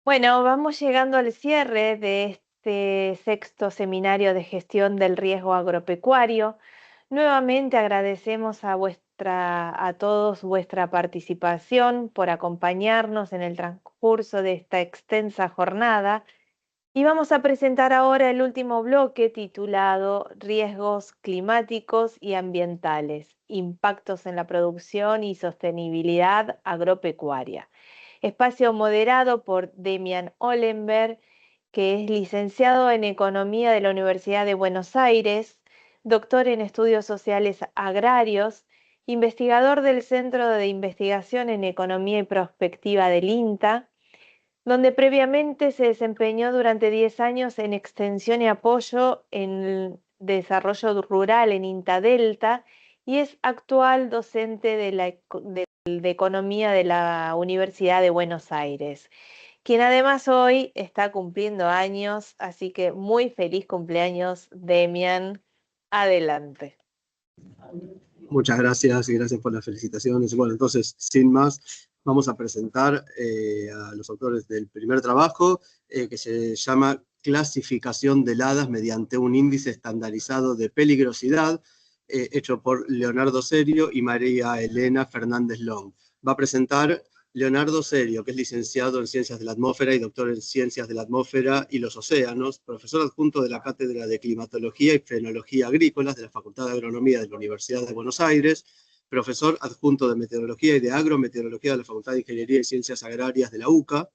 Bueno, vamos llegando al cierre de este sexto seminario de gestión del riesgo agropecuario. Nuevamente agradecemos a todos vuestra participación por acompañarnos en el transcurso de esta extensa jornada y vamos a presentar ahora el último bloque titulado Riesgos climáticos y ambientales, impactos en la producción y sostenibilidad agropecuaria. Espacio moderado por Demian Olenberg, que es licenciado en Economía de la Universidad de Buenos Aires, doctor en Estudios Sociales Agrarios, investigador del Centro de Investigación en Economía y Prospectiva del INTA, donde previamente se desempeñó durante 10 años en extensión y apoyo en desarrollo rural en INTA Delta y es actual docente de Economía de la Universidad de Buenos Aires, quien además hoy está cumpliendo años, así que muy feliz cumpleaños, Demian. Adelante. Muchas gracias y gracias por las felicitaciones. Bueno, entonces, sin más, vamos a presentar a los autores del primer trabajo, que se llama Clasificación de heladas mediante un índice estandarizado de peligrosidad, hecho por Leonardo Serio y María Elena Fernández Long. Va a presentar Leonardo Serio, que es licenciado en Ciencias de la Atmósfera y doctor en Ciencias de la Atmósfera y los Océanos, profesor adjunto de la Cátedra de Climatología y Frenología Agrícolas de la Facultad de Agronomía de la Universidad de Buenos Aires, profesor adjunto de Meteorología y de Agrometeorología de la Facultad de Ingeniería y Ciencias Agrarias de la UCA,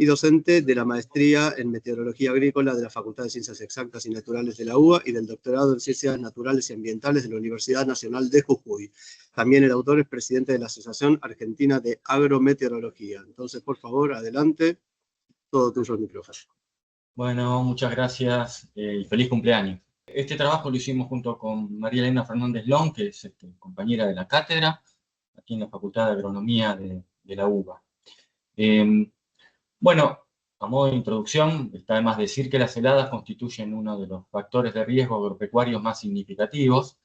y docente de la Maestría en Meteorología Agrícola de la Facultad de Ciencias Exactas y Naturales de la UBA y del Doctorado en Ciencias Naturales y Ambientales de la Universidad Nacional de Jujuy. También el autor es presidente de la Asociación Argentina de Agrometeorología. Entonces, por favor, adelante. Todo tuyo el micrófono. Bueno, muchas gracias y feliz cumpleaños. Este trabajo lo hicimos junto con María Elena Fernández Long, que es compañera de la cátedra, aquí en la Facultad de Agronomía de la UBA. Bueno, a modo de introducción, está de más decir que las heladas constituyen uno de los factores de riesgo agropecuarios más significativos,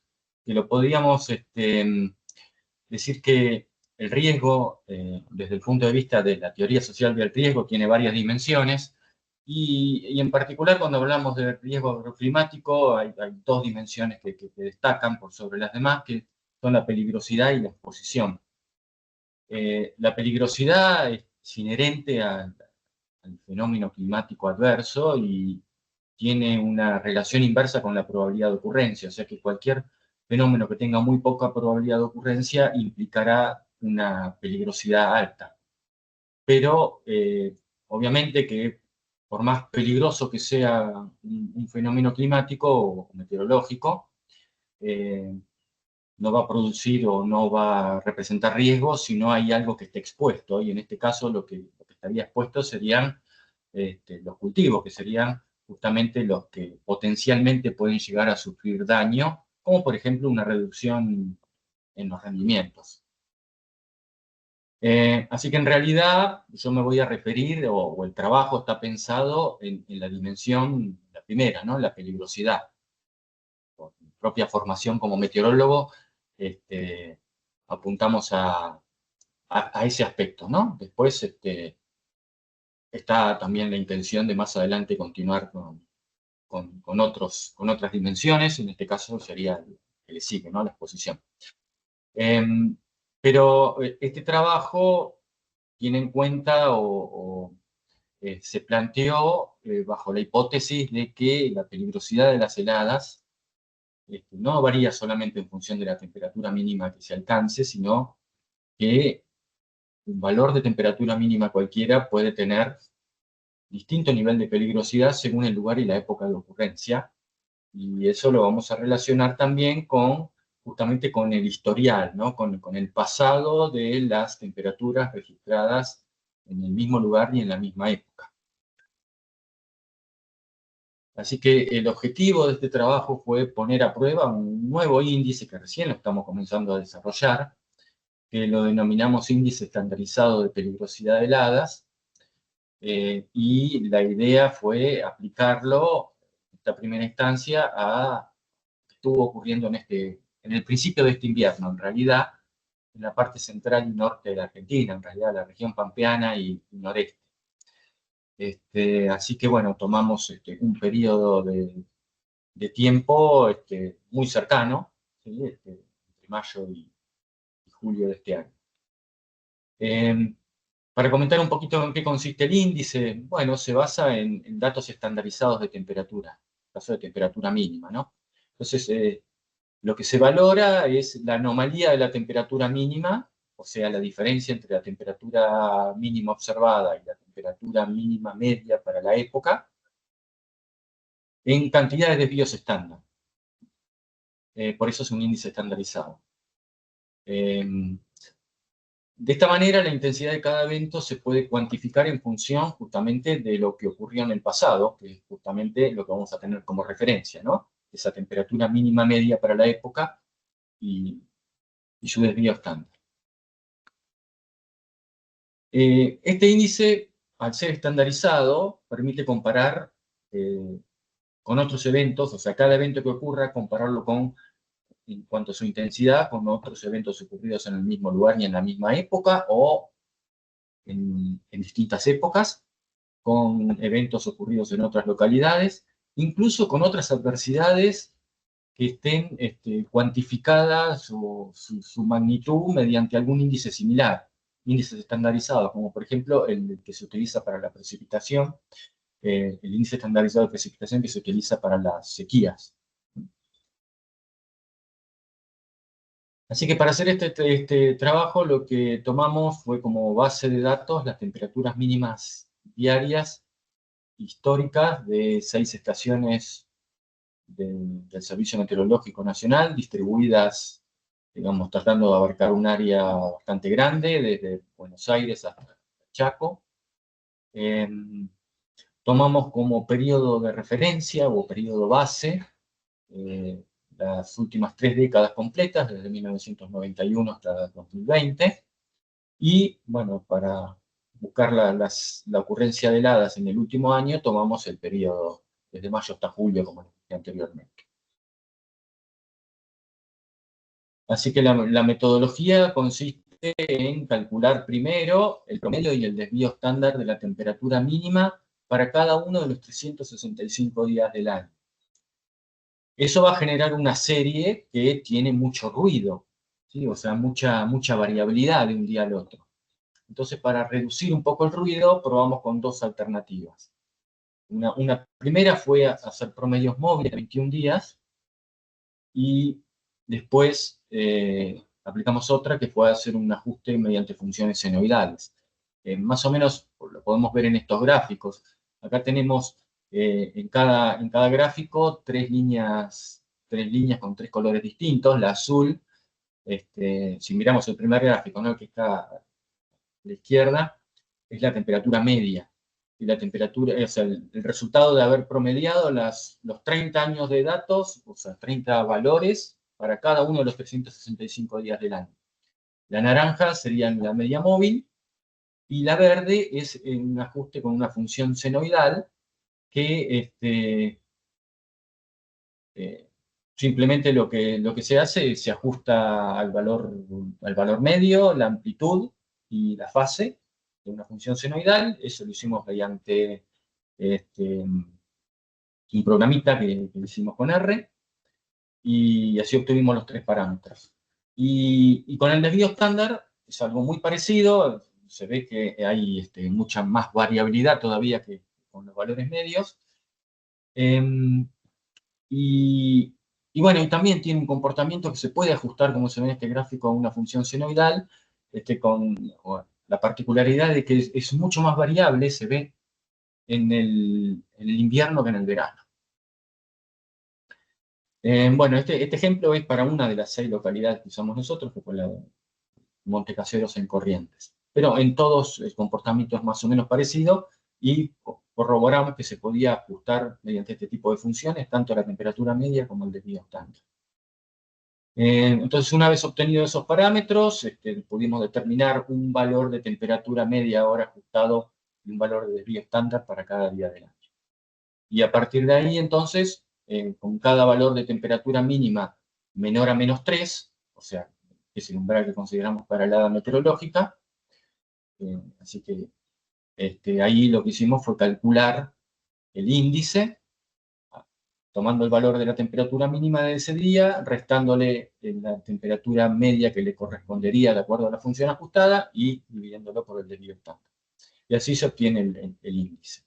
que lo podríamos decir que el riesgo, desde el punto de vista de la teoría social del riesgo, tiene varias dimensiones, y en particular cuando hablamos de riesgo agroclimático hay dos dimensiones que destacan por sobre las demás, que son la peligrosidad y la exposición. La peligrosidad es inherente al fenómeno climático adverso y tiene una relación inversa con la probabilidad de ocurrencia, o sea que cualquier fenómeno que tenga muy poca probabilidad de ocurrencia implicará una peligrosidad alta. Pero obviamente que por más peligroso que sea un fenómeno climático o meteorológico, no va a producir o no va a representar riesgo si no hay algo que esté expuesto. Y en este caso lo que estaría expuesto serían los cultivos, que serían justamente los que potencialmente pueden llegar a sufrir daño, como por ejemplo una reducción en los rendimientos. Así que en realidad yo me voy a referir, o el trabajo está pensado en la dimensión, la primera, ¿no? La peligrosidad. Por mi propia formación como meteorólogo, apuntamos a ese aspecto, ¿no? Después está también la intención de más adelante continuar con otras dimensiones, en este caso sería el que le sigue, ¿no? La exposición. Pero este trabajo tiene en cuenta se planteó bajo la hipótesis de que la peligrosidad de las heladas no varía solamente en función de la temperatura mínima que se alcance, sino que un valor de temperatura mínima cualquiera puede tener distinto nivel de peligrosidad según el lugar y la época de ocurrencia, y eso lo vamos a relacionar también justamente con el historial, ¿no? Con el pasado de las temperaturas registradas en el mismo lugar y en la misma época. Así que el objetivo de este trabajo fue poner a prueba un nuevo índice que recién lo estamos comenzando a desarrollar, que lo denominamos índice estandarizado de peligrosidad de heladas, y la idea fue aplicarlo en esta primera instancia a lo que estuvo ocurriendo en el principio de este invierno, en realidad en la parte central y norte de la Argentina, en realidad la región pampeana y noreste. Así que bueno, tomamos un periodo de tiempo muy cercano, ¿sí? Entre mayo y julio de este año. Para comentar un poquito en qué consiste el índice, bueno, se basa en datos estandarizados de temperatura, caso de temperatura mínima, ¿no? Entonces, lo que se valora es la anomalía de la temperatura mínima, o sea, la diferencia entre la temperatura mínima observada y la temperatura mínima media para la época, en cantidad de desvíos estándar. Por eso es un índice estandarizado. De esta manera, la intensidad de cada evento se puede cuantificar en función justamente de lo que ocurrió en el pasado, que es justamente lo que vamos a tener como referencia, ¿no? Esa temperatura mínima media para la época y su desvío estándar. Este índice, al ser estandarizado, permite comparar con otros eventos, o sea, cada evento que ocurra, compararlo en cuanto a su intensidad, con otros eventos ocurridos en el mismo lugar y en la misma época, o en distintas épocas, con eventos ocurridos en otras localidades, incluso con otras adversidades que estén cuantificadas su magnitud mediante algún índice similar, índices estandarizados, como por ejemplo el que se utiliza para la precipitación, el índice estandarizado de precipitación que se utiliza para las sequías. Así que para hacer este trabajo lo que tomamos fue como base de datos las temperaturas mínimas diarias históricas de 6 estaciones del Servicio Meteorológico Nacional, distribuidas, digamos, tratando de abarcar un área bastante grande, desde Buenos Aires hasta Chaco. Tomamos como periodo de referencia o periodo base las últimas 3 décadas completas, desde 1991 hasta 2020, y bueno, para buscar la ocurrencia de heladas en el último año, tomamos el periodo desde mayo hasta julio, como les dije anteriormente. Así que la metodología consiste en calcular primero el promedio y el desvío estándar de la temperatura mínima para cada uno de los 365 días del año. Eso va a generar una serie que tiene mucho ruido, ¿sí? O sea, mucha variabilidad de un día al otro. Entonces, para reducir un poco el ruido, probamos con 2 alternativas. Una primera fue hacer promedios móviles de 21 días y después aplicamos otra que fue hacer un ajuste mediante funciones senoidales. Más o menos lo podemos ver en estos gráficos. Acá tenemos en cada gráfico 3 líneas con 3 colores distintos. La azul, si miramos el primer gráfico, ¿no? El que está a la izquierda, es la temperatura media. Y la temperatura, o sea, el resultado de haber promediado los 30 años de datos, o sea, 30 valores para cada uno de los 365 días del año. La naranja sería la media móvil y la verde es un ajuste con una función senoidal que simplemente lo que se hace se ajusta al valor medio, la amplitud y la fase de una función senoidal. Eso lo hicimos mediante un programita que hicimos con R, y así obtuvimos los 3 parámetros. Y con el desvío estándar es algo muy parecido, se ve que hay mucha más variabilidad todavía que con los valores medios. Y bueno, y también tiene un comportamiento que se puede ajustar, como se ve en este gráfico, a una función senoidal, con la particularidad de que es mucho más variable, se ve en el invierno que en el verano. Bueno, este ejemplo es para una de las 6 localidades que usamos nosotros, que fue la de Montecaseros en Corrientes. Pero en todos el comportamiento es más o menos parecido y corroboramos que se podía ajustar mediante este tipo de funciones tanto la temperatura media como el desvío estándar. Entonces, una vez obtenidos esos parámetros, pudimos determinar un valor de temperatura media ahora ajustado y un valor de desvío estándar para cada día del año. Y a partir de ahí, entonces, con cada valor de temperatura mínima menor a -3, o sea, que es el umbral que consideramos para la helada meteorológica, así que ahí lo que hicimos fue calcular el índice, tomando el valor de la temperatura mínima de ese día, restándole la temperatura media que le correspondería de acuerdo a la función ajustada y dividiéndolo por el desvío estándar. Y así se obtiene el índice.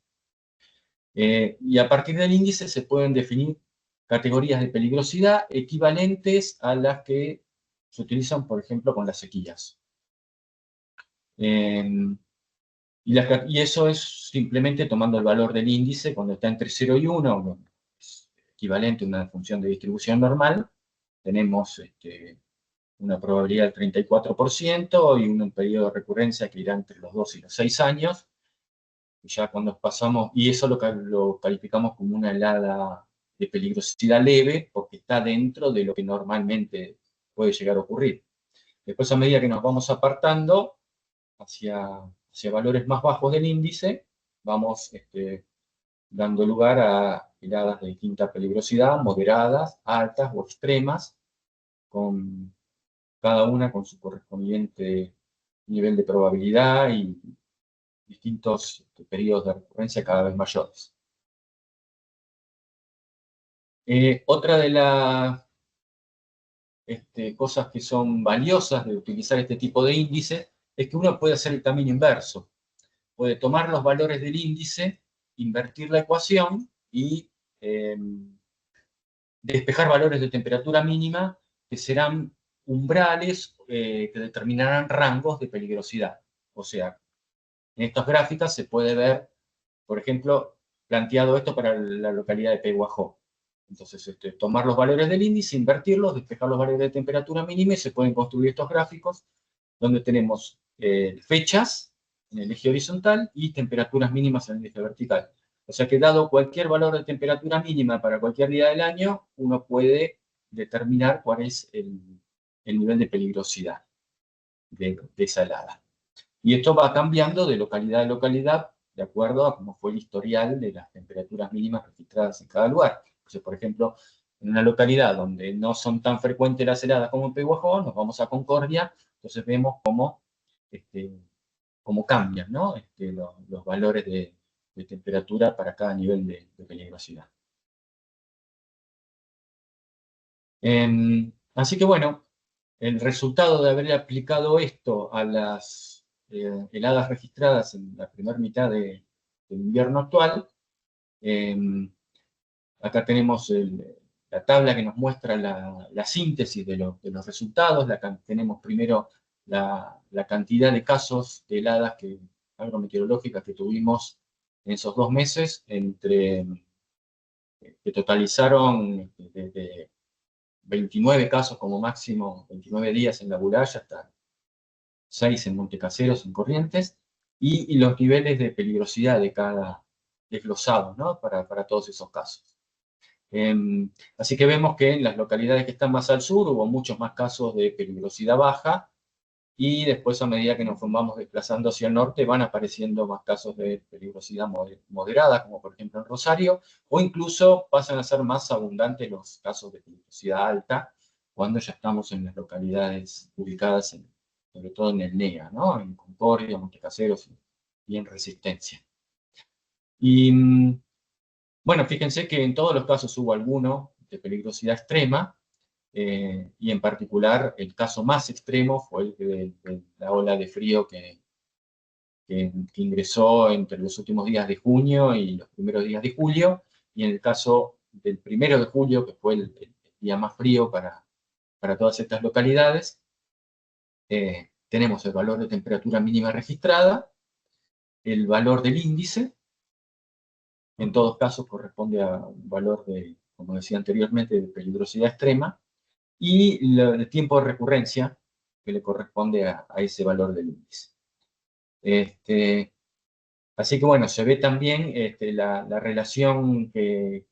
Y a partir del índice se pueden definir categorías de peligrosidad equivalentes a las que se utilizan, por ejemplo, con las sequías. Y eso es simplemente tomando el valor del índice cuando está entre 0 y 1, es equivalente a una función de distribución normal. Tenemos una probabilidad del 34% y un periodo de recurrencia que irá entre los 2 y los 6 años. Y ya cuando pasamos, y eso lo calificamos como una helada de peligrosidad leve, porque está dentro de lo que normalmente puede llegar a ocurrir. Después, a medida que nos vamos apartando hacia valores más bajos del índice, vamos dando lugar a heladas de distinta peligrosidad, moderadas, altas o extremas, con cada una con su correspondiente nivel de probabilidad y distintos periodos de recurrencia cada vez mayores. Otra de las cosas que son valiosas de utilizar este tipo de índice es que uno puede hacer el camino inverso. Puede tomar los valores del índice, invertir la ecuación y despejar valores de temperatura mínima que serán umbrales que determinarán rangos de peligrosidad. O sea, en estas gráficas se puede ver, por ejemplo, planteado esto para la localidad de Peguajó. Entonces, tomar los valores del índice, invertirlos, despejar los valores de temperatura mínima y se pueden construir estos gráficos donde tenemos fechas en el eje horizontal y temperaturas mínimas en el eje vertical. O sea que dado cualquier valor de temperatura mínima para cualquier día del año, uno puede determinar cuál es el nivel de peligrosidad de esa helada. Y esto va cambiando de localidad a localidad de acuerdo a cómo fue el historial de las temperaturas mínimas registradas en cada lugar. Entonces, por ejemplo, en una localidad donde no son tan frecuentes las heladas como en Peguajó, nos vamos a Concordia, entonces vemos cómo cambian, ¿no? Los valores de temperatura para cada nivel de peligrosidad. Así que bueno, el resultado de haber aplicado esto a las heladas registradas en la primera mitad del invierno actual, acá tenemos la tabla que nos muestra la síntesis de los resultados. Tenemos primero la cantidad de casos de heladas agrometeorológicas que tuvimos en esos 2 meses, que totalizaron desde 29 casos como máximo, 29 días en la Buraya, hasta 6 en Montecaseros, en Corrientes, y los niveles de peligrosidad de cada desglosado, ¿no? para todos esos casos. Así que vemos que en las localidades que están más al sur hubo muchos más casos de peligrosidad baja, y después, a medida que nos vamos desplazando hacia el norte, van apareciendo más casos de peligrosidad moderada, como por ejemplo en Rosario, o incluso pasan a ser más abundantes los casos de peligrosidad alta, cuando ya estamos en las localidades ubicadas sobre todo en el NEA, ¿no? En Concordia, Montecaseros y en Resistencia. Y bueno, fíjense que en todos los casos hubo alguno de peligrosidad extrema, y en particular el caso más extremo fue el de la ola de frío que ingresó entre los últimos días de junio y los primeros días de julio, y en el caso del 1 de julio, que fue el día más frío para todas estas localidades, tenemos el valor de temperatura mínima registrada, el valor del índice, en todos casos corresponde a un valor como decía anteriormente, de peligrosidad extrema, y el tiempo de recurrencia que le corresponde a ese valor del índice. Así que bueno, se ve también la relación que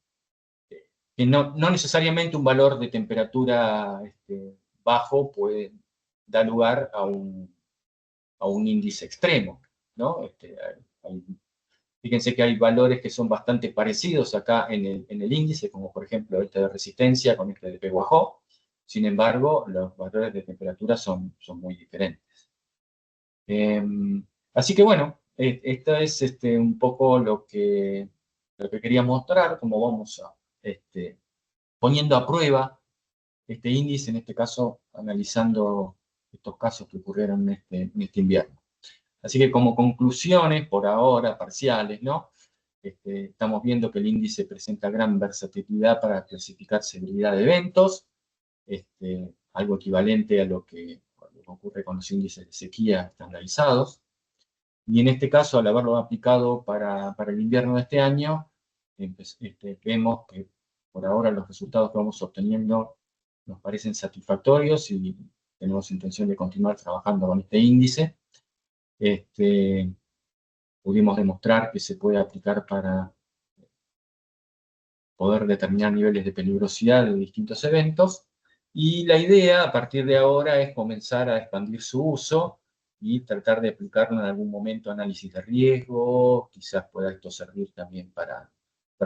no necesariamente un valor de temperatura bajo puede dar lugar a un índice extremo, ¿no? Fíjense que hay valores que son bastante parecidos acá en el índice, como por ejemplo este de resistencia con este de Peguajó. Sin embargo, los valores de temperatura son muy diferentes. Así que bueno, esto es un poco lo que quería mostrar, cómo vamos poniendo a prueba este índice, en este caso analizando estos casos que ocurrieron en este invierno. Así que como conclusiones, por ahora, parciales, ¿no? Estamos viendo que el índice presenta gran versatilidad para clasificar severidad de eventos, algo equivalente a lo que ocurre con los índices de sequía estandarizados. Y en este caso, al haberlo aplicado para el invierno de este año, vemos que por ahora los resultados que vamos obteniendo nos parecen satisfactorios y tenemos intención de continuar trabajando con este índice. Pudimos demostrar que se puede aplicar para poder determinar niveles de peligrosidad de distintos eventos, y la idea a partir de ahora es comenzar a expandir su uso y tratar de aplicarlo en algún momento a análisis de riesgo. Quizás pueda esto servir también para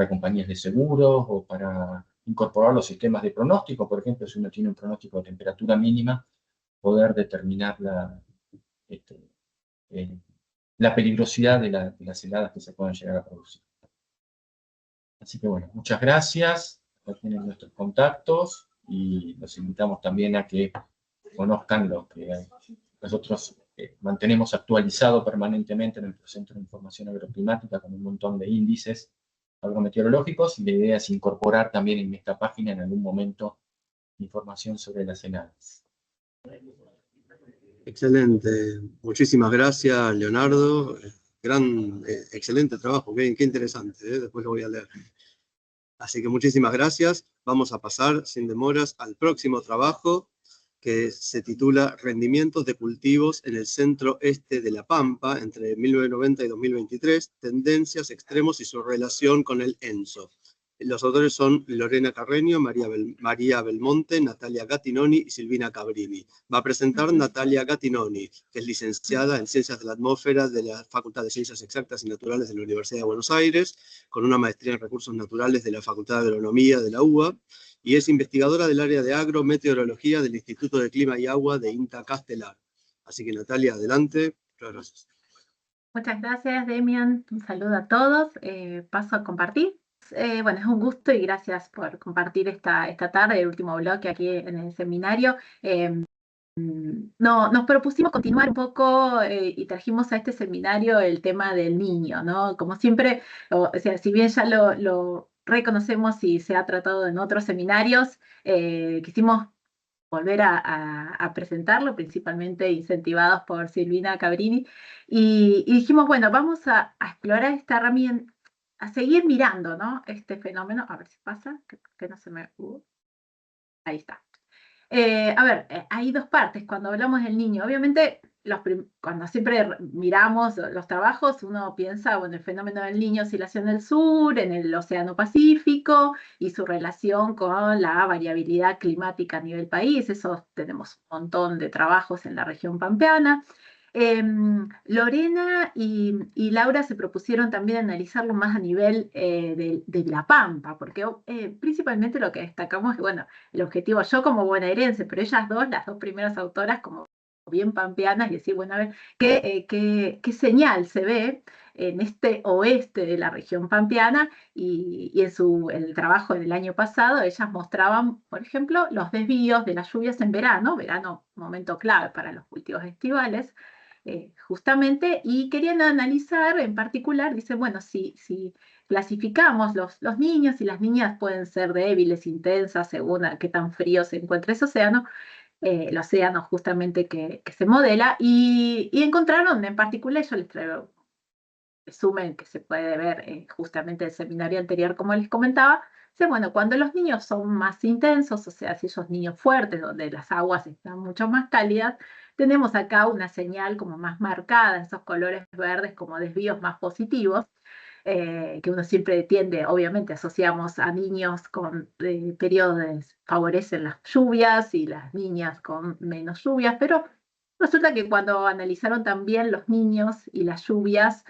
compañías de seguros o para incorporar los sistemas de pronóstico. Por ejemplo, si uno tiene un pronóstico de temperatura mínima, poder determinar la peligrosidad de las heladas que se pueden llegar a producir. Así que bueno, muchas gracias. Acá tienen nuestros contactos y los invitamos también a que conozcan lo que nosotros mantenemos actualizado permanentemente en nuestro Centro de Información Agroclimática con un montón de índices agrometeorológicos, y la idea es incorporar también en esta página en algún momento información sobre las heladas. Excelente. Muchísimas gracias, Leonardo. Excelente trabajo, qué interesante, ¿eh? Después lo voy a leer. Así que muchísimas gracias. Vamos a pasar sin demoras al próximo trabajo, que se titula Rendimientos de cultivos en el centro este de La Pampa entre 1990 y 2023, tendencias, extremos y su relación con el ENSO. Los autores son Lorena Carreño, María Belmonte, Natalia Gattinoni y Silvina Cabrini. Va a presentar Natalia Gattinoni, que es licenciada en Ciencias de la Atmósfera de la Facultad de Ciencias Exactas y Naturales de la Universidad de Buenos Aires, con una maestría en Recursos Naturales de la Facultad de Agronomía de la UBA, y es investigadora del área de agrometeorología del Instituto de Clima y Agua de INTA Castelar. Así que Natalia, adelante. Muchas gracias. Muchas gracias, Demian. Un saludo a todos. Paso a compartir. Bueno, es un gusto y gracias por compartir esta tarde, el último bloque aquí en el seminario. Nos propusimos continuar un poco y trajimos a este seminario el tema del niño, ¿no? Como siempre, o sea, si bien ya lo reconocemos y se ha tratado en otros seminarios, quisimos volver a presentarlo, principalmente incentivados por Silvina Cabrini, y dijimos, bueno, vamos a explorar esta herramienta, a seguir mirando, ¿no? Este fenómeno, a ver si pasa, que no se me... ahí está. A ver, hay dos partes cuando hablamos del niño. Obviamente, cuando siempre miramos los trabajos, uno piensa, bueno, el fenómeno del niño, oscilación del sur, en el Océano Pacífico, y su relación con la variabilidad climática a nivel país. Eso tenemos un montón de trabajos en la región pampeana. Lorena y Laura se propusieron también analizarlo más a nivel de La Pampa, porque principalmente lo que destacamos es, bueno, el objetivo, yo como bonaerense, pero ellas dos, las dos primeras autoras, como bien pampeanas, y decir, bueno, a ver, ¿qué señal se ve en este oeste de la región pampeana? Y en el trabajo del año pasado, ellas mostraban, por ejemplo, los desvíos de las lluvias en verano, momento clave para los cultivos estivales, justamente, y querían analizar en particular, dice, bueno, si clasificamos los niños y las niñas pueden ser débiles, intensas, según a qué tan frío se encuentra ese océano, el océano justamente que se modela, y encontraron en particular, yo les traigo un resumen que se puede ver justamente en el seminario anterior, como les comentaba, bueno, cuando los niños son más intensos, o sea, si esos niños fuertes, donde las aguas están mucho más cálidas, tenemos acá una señal como más marcada, esos colores verdes como desvíos más positivos, que uno siempre tiende, obviamente asociamos a niños con periodos que favorecen las lluvias y las niñas con menos lluvias, pero resulta que cuando analizaron también los niños y las lluvias,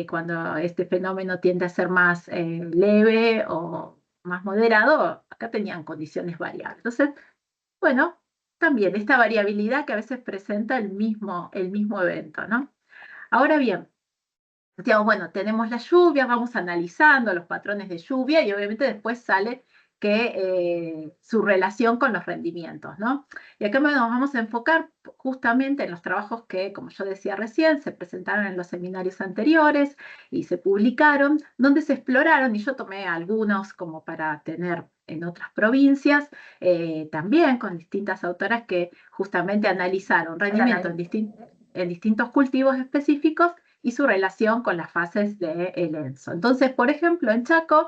cuando este fenómeno tiende a ser más leve o más moderado, acá tenían condiciones variables. Entonces, bueno, también esta variabilidad que a veces presenta el mismo evento, ¿no? Ahora bien, digamos, bueno, tenemos la lluvia, vamos analizando los patrones de lluvia y obviamente después sale que su relación con los rendimientos, ¿no? Y acá nos vamos a enfocar justamente en los trabajos que, como yo decía recién, se presentaron en los seminarios anteriores y se publicaron, donde se exploraron, y yo tomé algunos como para tener en otras provincias, también con distintas autoras que justamente analizaron rendimiento en distintos cultivos específicos y su relación con las fases del ENSO. Entonces, por ejemplo, en Chaco,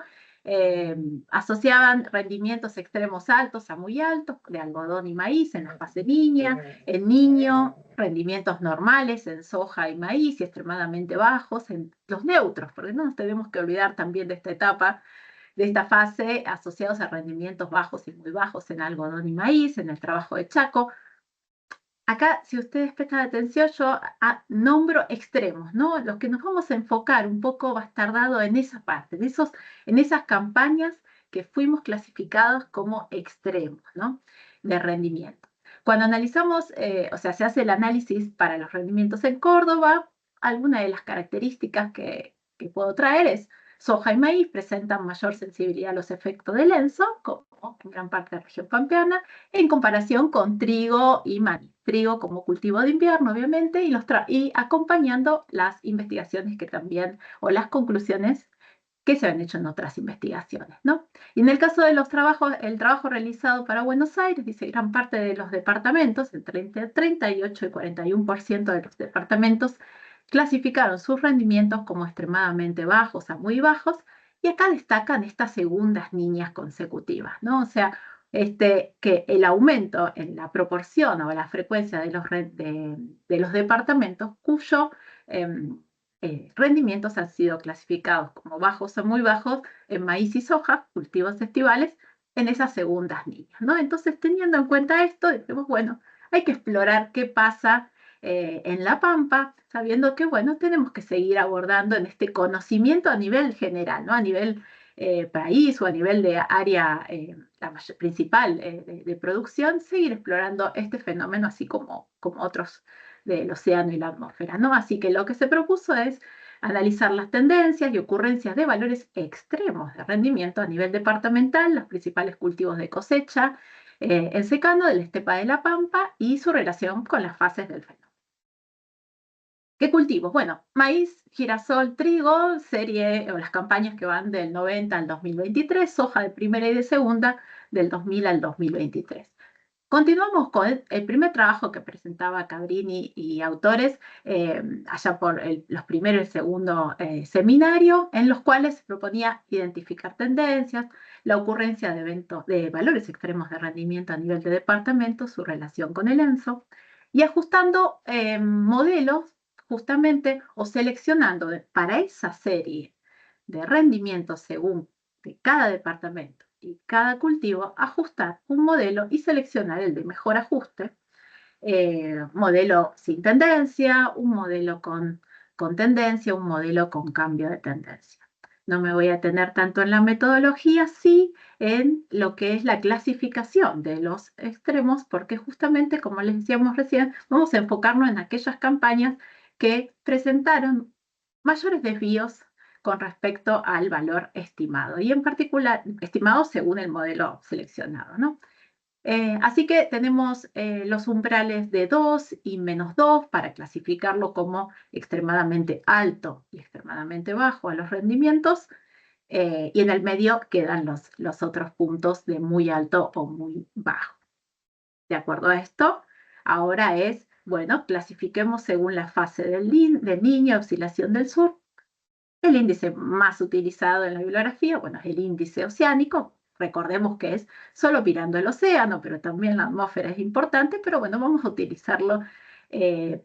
asociaban rendimientos extremos altos a muy altos de algodón y maíz en la fase niña, en niño rendimientos normales en soja y maíz y extremadamente bajos en los neutros, porque no nos tenemos que olvidar también de esta etapa, de esta fase asociados a rendimientos bajos y muy bajos en algodón y maíz, en el trabajo de Chaco. Acá, si ustedes prestan atención, yo nombro extremos, ¿no? Lo que nos vamos a enfocar un poco va a estar dado en esa parte, en esas campañas que fuimos clasificados como extremos, ¿no? De rendimiento. Cuando analizamos, o sea, se hace el análisis para los rendimientos en Córdoba, alguna de las características que puedo traer es soja y maíz presentan mayor sensibilidad a los efectos del ENSO, como en gran parte de la región pampeana, en comparación con trigo y maíz. Trigo como cultivo de invierno, obviamente, y acompañando las investigaciones que también, o las conclusiones que se han hecho en otras investigaciones, ¿no? Y en el caso de los trabajos, el trabajo realizado para Buenos Aires, dice gran parte de los departamentos, entre 38 y 41% de los departamentos, clasificaron sus rendimientos como extremadamente bajos a muy bajos, y acá destacan estas segundas líneas consecutivas, ¿no? O sea, que el aumento en la proporción o la frecuencia de los departamentos cuyo rendimientos han sido clasificados como bajos o muy bajos en maíz y soja, cultivos estivales, en esas segundas líneas, ¿no? Entonces, teniendo en cuenta esto, decimos, bueno, hay que explorar qué pasa en la Pampa, sabiendo que, bueno, tenemos que seguir abordando en este conocimiento a nivel general, ¿no? A nivel país o a nivel de área principal de producción, seguir explorando este fenómeno, así como otros del océano y la atmósfera, ¿no? Así que lo que se propuso es analizar las tendencias y ocurrencias de valores extremos de rendimiento a nivel departamental, los principales cultivos de cosecha en secano de la estepa de la Pampa y su relación con las fases del fenómeno. ¿Qué cultivos? Bueno, maíz, girasol, trigo, serie o las campañas que van del 90 al 2023, soja de primera y de segunda del 2000 al 2023. Continuamos con el primer trabajo que presentaba Cabrini y autores allá por los primeros y el segundo seminario, en los cuales se proponía identificar tendencias, la ocurrencia de eventos de valores extremos de rendimiento a nivel de departamento, su relación con el ENSO, y ajustando modelos justamente o seleccionando para esa serie de rendimientos según de cada departamento y cada cultivo, ajustar un modelo y seleccionar el de mejor ajuste, modelo sin tendencia, un modelo con tendencia, un modelo con cambio de tendencia. No me voy a tener tanto en la metodología, sí en lo que es la clasificación de los extremos, porque justamente, como les decíamos recién, vamos a enfocarnos en aquellas campañas que presentaron mayores desvíos con respecto al valor estimado, y en particular estimado según el modelo seleccionado, ¿no? Así que tenemos los umbrales de 2 y menos 2 para clasificarlo como extremadamente alto y extremadamente bajo a los rendimientos, y en el medio quedan los otros puntos de muy alto o muy bajo. De acuerdo a esto, ahora es, bueno, clasifiquemos según la fase del niño, oscilación del sur. El índice más utilizado en la bibliografía, bueno, es el índice oceánico. Recordemos que es solo mirando el océano, pero también la atmósfera es importante, pero bueno, vamos a utilizarlo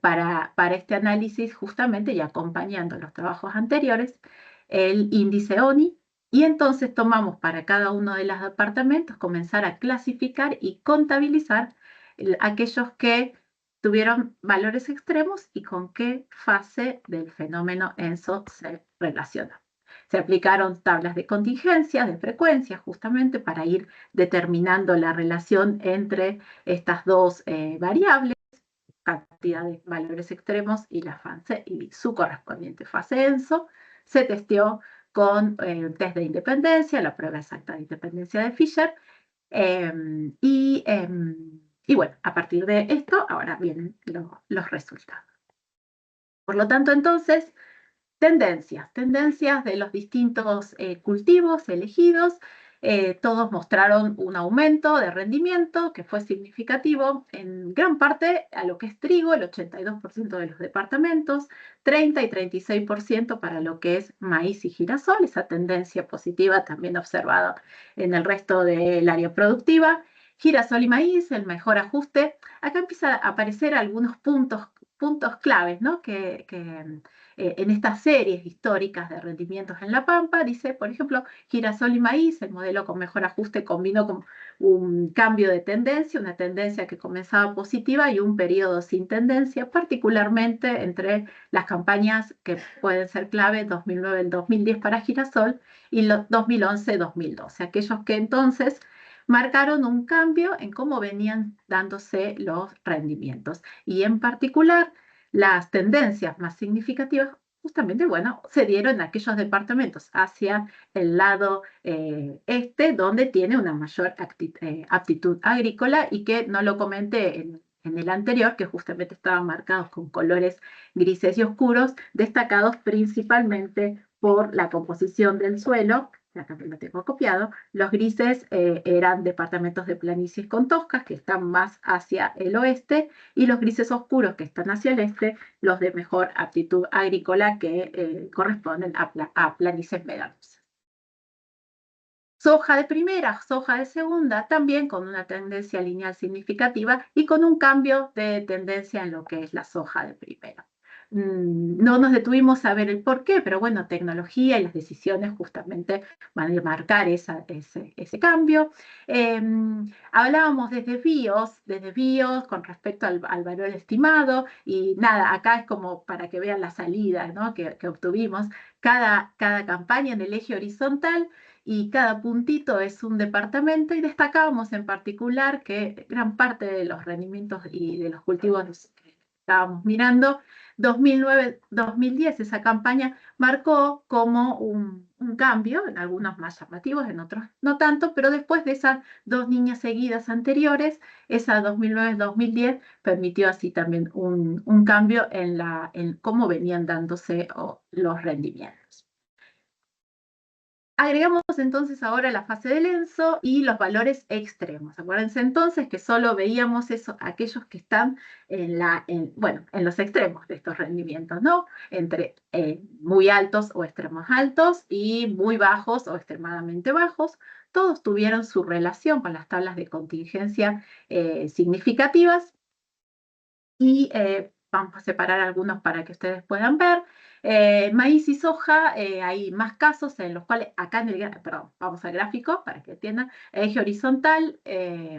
para este análisis justamente y acompañando los trabajos anteriores, el índice ONI, y entonces tomamos para cada uno de los departamentos, comenzar a clasificar y contabilizar aquellos que tuvieron valores extremos y con qué fase del fenómeno ENSO se relaciona. Se aplicaron tablas de contingencia, de frecuencia, justamente para ir determinando la relación entre estas dos variables, cantidad de valores extremos y su correspondiente fase ENSO. Se testeó con un test de independencia, la prueba exacta de independencia de Fisher, y bueno, a partir de esto, ahora vienen los resultados. Por lo tanto, entonces, tendencias de los distintos cultivos elegidos. Todos mostraron un aumento de rendimiento que fue significativo en gran parte a lo que es trigo, el 82% de los departamentos, 30 y 36% para lo que es maíz y girasol, esa tendencia positiva también observada en el resto del área productiva. Girasol y maíz, el mejor ajuste. Acá empiezan a aparecer algunos puntos claves, ¿no? que en estas series históricas de rendimientos en La Pampa, dice, por ejemplo, girasol y maíz, el modelo con mejor ajuste combinó con un cambio de tendencia, una tendencia que comenzaba positiva y un periodo sin tendencia, particularmente entre las campañas que pueden ser clave 2009-2010 para girasol y los 2011-2012, aquellos que entonces marcaron un cambio en cómo venían dándose los rendimientos. Y en particular, las tendencias más significativas, justamente, bueno, se dieron en aquellos departamentos hacia el lado este, donde tiene una mayor aptitud agrícola, y que no lo comenté en el anterior, que justamente estaban marcados con colores grises y oscuros, destacados principalmente por la composición del suelo. Acá lo tengo copiado. Los grises eran departamentos de planicies con toscas, que están más hacia el oeste, y los grises oscuros, que están hacia el este, los de mejor aptitud agrícola, que corresponden a planicies medusas. Soja de primera, soja de segunda, también con una tendencia lineal significativa y con un cambio de tendencia en lo que es la soja de primera. No nos detuvimos a ver el por qué, pero bueno, tecnología y las decisiones justamente van a marcar ese cambio. Hablábamos de desvíos con respecto al valor estimado, y nada, acá es como para que vean la salida, ¿no? que obtuvimos. Cada campaña en el eje horizontal, y cada puntito es un departamento, y destacábamos en particular que gran parte de los rendimientos y de los cultivos que estábamos mirando, 2009-2010, esa campaña marcó como un cambio, en algunos más llamativos, en otros no tanto, pero después de esas dos niñas seguidas anteriores, esa 2009-2010 permitió así también un cambio en cómo venían dándose los rendimientos. Agregamos entonces ahora la fase del ENSO y los valores extremos. Acuérdense entonces que solo veíamos aquellos que están en los extremos de estos rendimientos, ¿no? Entre muy altos o extremos altos y muy bajos o extremadamente bajos. Todos tuvieron su relación con las tablas de contingencia significativas, y vamos a separar algunos para que ustedes puedan ver. Maíz y soja, hay más casos en los cuales, acá vamos al gráfico para que entiendan, eje horizontal,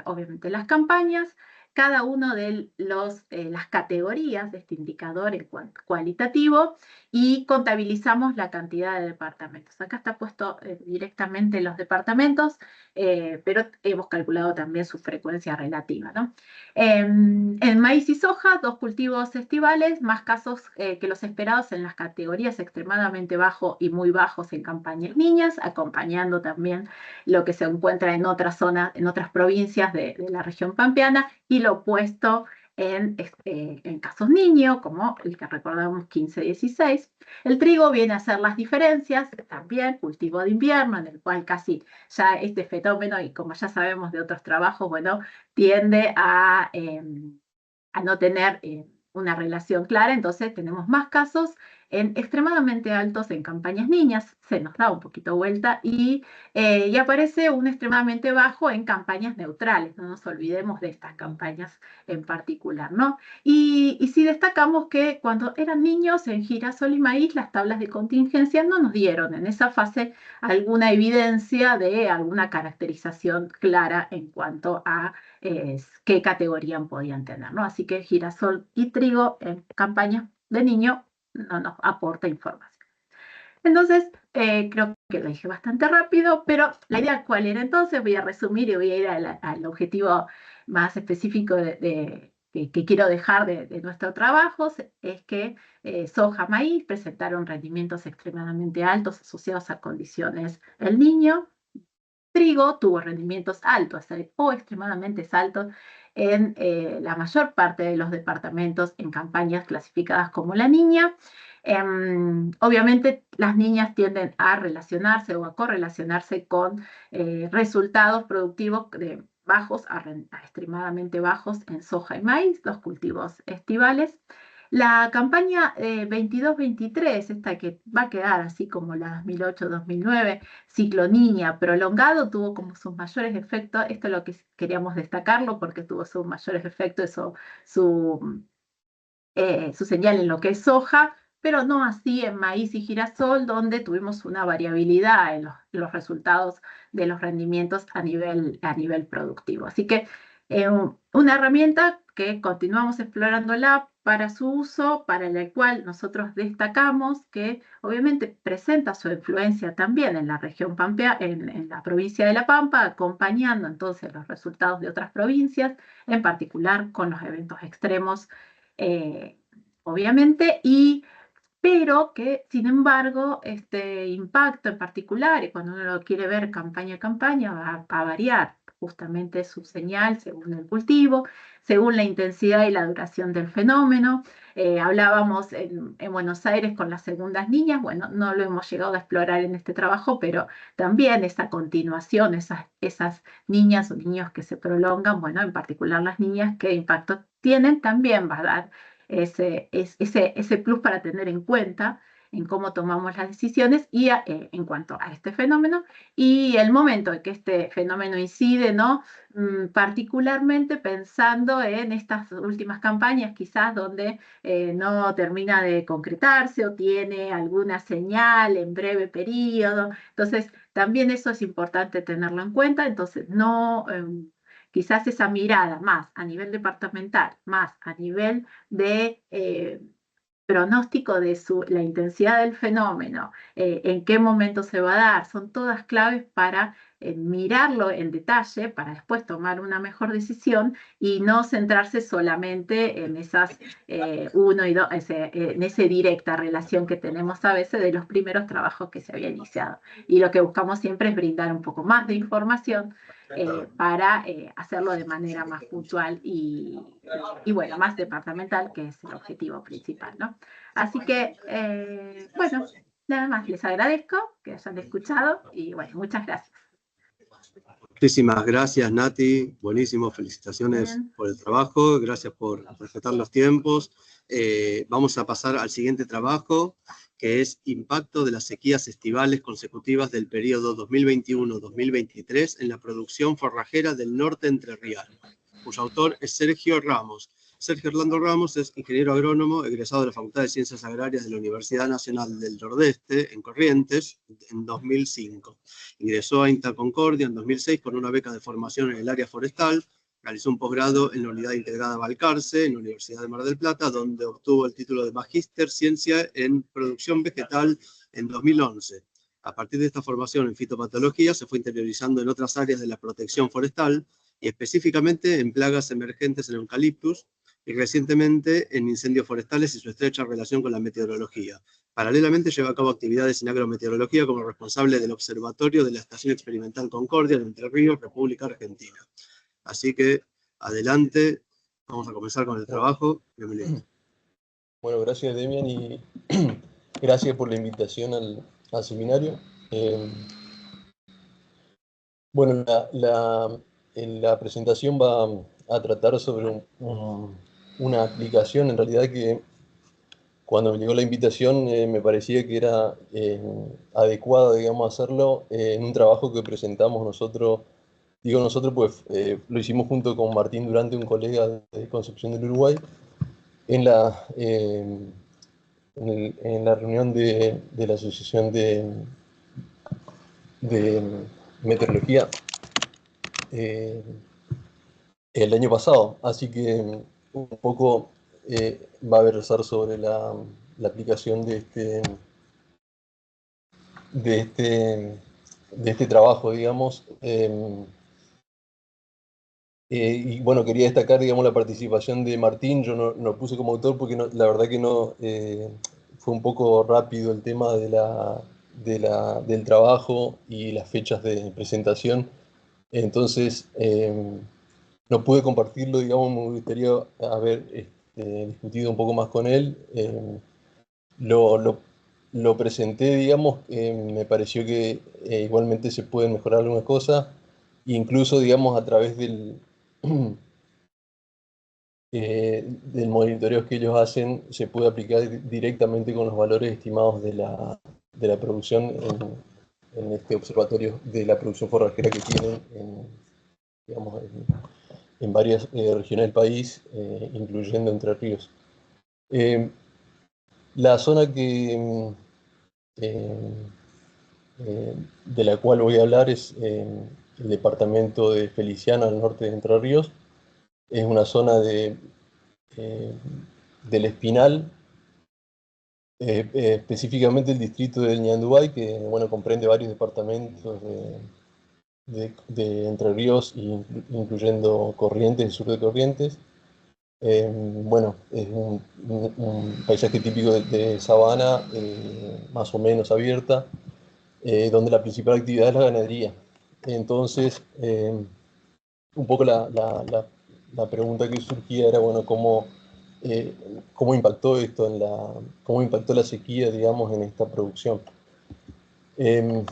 obviamente las campañas, cada uno de las categorías de este indicador en cualitativo, y contabilizamos la cantidad de departamentos. Acá está puesto directamente los departamentos, pero hemos calculado también su frecuencia relativa, ¿no? En maíz y soja, dos cultivos estivales, más casos que los esperados en las categorías extremadamente bajo y muy bajos en campañas niñas, acompañando también lo que se encuentra en otras zonas, en otras provincias de la región pampeana, y lo opuesto en casos niños, como el que recordamos 15-16. El trigo viene a hacer las diferencias, también cultivo de invierno, en el cual casi ya este fenómeno, y como ya sabemos de otros trabajos, bueno, tiende a no tener una relación clara. Entonces tenemos más casos en extremadamente altos en campañas niñas, se nos da un poquito vuelta, y aparece un extremadamente bajo en campañas neutrales. No nos olvidemos de estas campañas en particular, ¿no? Y sí destacamos que cuando eran niños en girasol y maíz, las tablas de contingencia no nos dieron en esa fase alguna evidencia de alguna caracterización clara en cuanto a qué categoría podían tener, ¿no? Así que girasol y trigo en campañas de niño no nos aporta información. Entonces, creo que lo dije bastante rápido, pero la idea cuál era entonces, voy a resumir y voy a ir al objetivo más específico de que quiero dejar de nuestro trabajo es que soja, maíz presentaron rendimientos extremadamente altos asociados a condiciones del niño. Trigo tuvo rendimientos altos o extremadamente altos en la mayor parte de los departamentos en campañas clasificadas como la niña. Obviamente las niñas tienden a relacionarse o a correlacionarse con resultados productivos de bajos a extremadamente bajos en soja y maíz, los cultivos estivales. La campaña 22-23, esta que va a quedar así como la 2008-2009, ciclo niña prolongado, tuvo como sus mayores efectos, esto es lo que queríamos destacarlo porque tuvo sus mayores efectos, su señal en lo que es soja, pero no así en maíz y girasol, donde tuvimos una variabilidad en los resultados de los rendimientos a nivel productivo. Así que una herramienta que continuamos explorándola para su uso, para la cual nosotros destacamos que obviamente presenta su influencia también en la región Pampa, en la provincia de La Pampa, acompañando entonces los resultados de otras provincias, en particular con los eventos extremos, obviamente, pero que sin embargo este impacto en particular, y cuando uno lo quiere ver campaña a campaña, va a variar justamente su señal según el cultivo, según la intensidad y la duración del fenómeno. Hablábamos en Buenos Aires con las segundas niñas, bueno, no lo hemos llegado a explorar en este trabajo, pero también esa continuación, esas niñas o niños que se prolongan, bueno, en particular las niñas, qué impacto tienen, también va a dar ese plus para tener en cuenta en cómo tomamos las decisiones y en cuanto a este fenómeno y el momento en que este fenómeno incide, ¿no? Particularmente pensando en estas últimas campañas quizás donde no termina de concretarse o tiene alguna señal en breve periodo. Entonces, también eso es importante tenerlo en cuenta. Entonces, no... quizás esa mirada más a nivel departamental, más a nivel de pronóstico de la intensidad del fenómeno, en qué momento se va a dar, son todas claves para mirarlo en detalle, para después tomar una mejor decisión y no centrarse solamente en esas 1 y 2, en esa directa relación que tenemos a veces de los primeros trabajos que se había iniciado. Y lo que buscamos siempre es brindar un poco más de información para hacerlo de manera más puntual y bueno, más departamental, que es el objetivo principal, ¿no? Así que, bueno, nada más, les agradezco que hayan escuchado y bueno, muchas gracias. Muchísimas gracias, Nati. Buenísimo, felicitaciones por el trabajo, gracias por respetar los tiempos. Vamos a pasar al siguiente trabajo, que es Impacto de las sequías estivales consecutivas del periodo 2021-2023 en la producción forrajera del norte entrerriano, cuyo autor es Sergio Ramos. Sergio Orlando Ramos es ingeniero agrónomo, egresado de la Facultad de Ciencias Agrarias de la Universidad Nacional del Nordeste, en Corrientes, en 2005. Ingresó a INTA Concordia en 2006 con una beca de formación en el área forestal. Realizó un posgrado en la Unidad Integrada Balcarce, en la Universidad de Mar del Plata, donde obtuvo el título de Magíster Ciencia en Producción Vegetal en 2011. A partir de esta formación en fitopatología, se fue interiorizando en otras áreas de la protección forestal y específicamente en plagas emergentes en eucaliptus, y recientemente en incendios forestales y su estrecha relación con la meteorología. Paralelamente lleva a cabo actividades en agrometeorología como responsable del Observatorio de la Estación Experimental Concordia en Entre Ríos, República Argentina. Así que, adelante, vamos a comenzar con el trabajo. Bienvenido. Bueno, gracias Demian y gracias por la invitación al seminario. Bueno, la presentación va a tratar sobre una aplicación, en realidad, que cuando me llegó la invitación me parecía que era adecuado, digamos, hacerlo en un trabajo que presentamos nosotros. Digo nosotros, pues lo hicimos junto con Martín Durante, un colega de Concepción del Uruguay, en la reunión de la Asociación de Meteorología el año pasado. Así que un poco va a versar sobre la aplicación de este trabajo, digamos. Y bueno, quería destacar, digamos, la participación de Martín. Yo no puse como autor porque la verdad que no, fue un poco rápido el tema del trabajo y las fechas de presentación. Entonces, no pude compartirlo, digamos, me gustaría haber discutido un poco más con él. Lo, lo- lo presenté, digamos, me pareció que igualmente se pueden mejorar algunas cosas, incluso, digamos, a través del monitoreo que ellos hacen, se puede aplicar directamente con los valores estimados de la producción en este observatorio de la producción forrajera que tienen digamos, en varias regiones del país, incluyendo Entre Ríos. Eh, la zona eh, de la cual voy a hablar es el departamento de Feliciana, al norte de Entre Ríos. Es una zona eh, del Espinal, específicamente el distrito del Ñandubay, que bueno, comprende varios departamentos de Entre Ríos, incluyendo Corrientes, el sur de Corrientes. Bueno, es un paisaje típico de sabana, más o menos abierta, donde la principal actividad es la ganadería. Entonces, un poco la pregunta que surgía era, bueno, eh, cómo impactó esto cómo impactó la sequía, digamos, en esta producción. Em,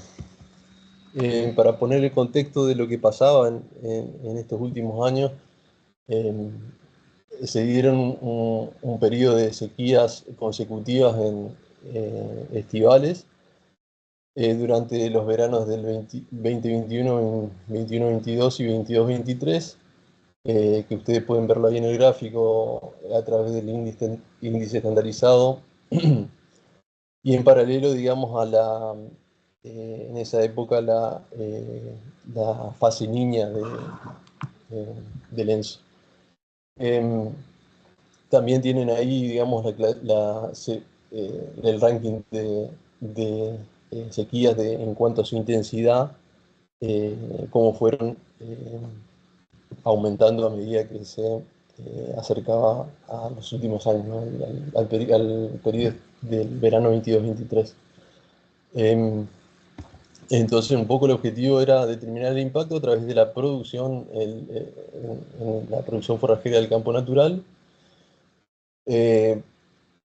para poner el contexto de lo que pasaba en estos últimos años, em, se dieron un periodo de sequías consecutivas estivales durante los veranos del 2021, 21-22 y 22-23, que ustedes pueden verlo ahí en el gráfico a través del índice estandarizado. Y en paralelo, digamos, en esa época, la fase niña del ENSO. Em, También tienen ahí, digamos, el ranking de sequías en cuanto a su intensidad, cómo fueron aumentando a medida que se acercaba a los últimos años, ¿no? Al periodo del verano 22-23. Entonces, un poco el objetivo era determinar el impacto a través de la producción, en la producción forrajera del campo natural.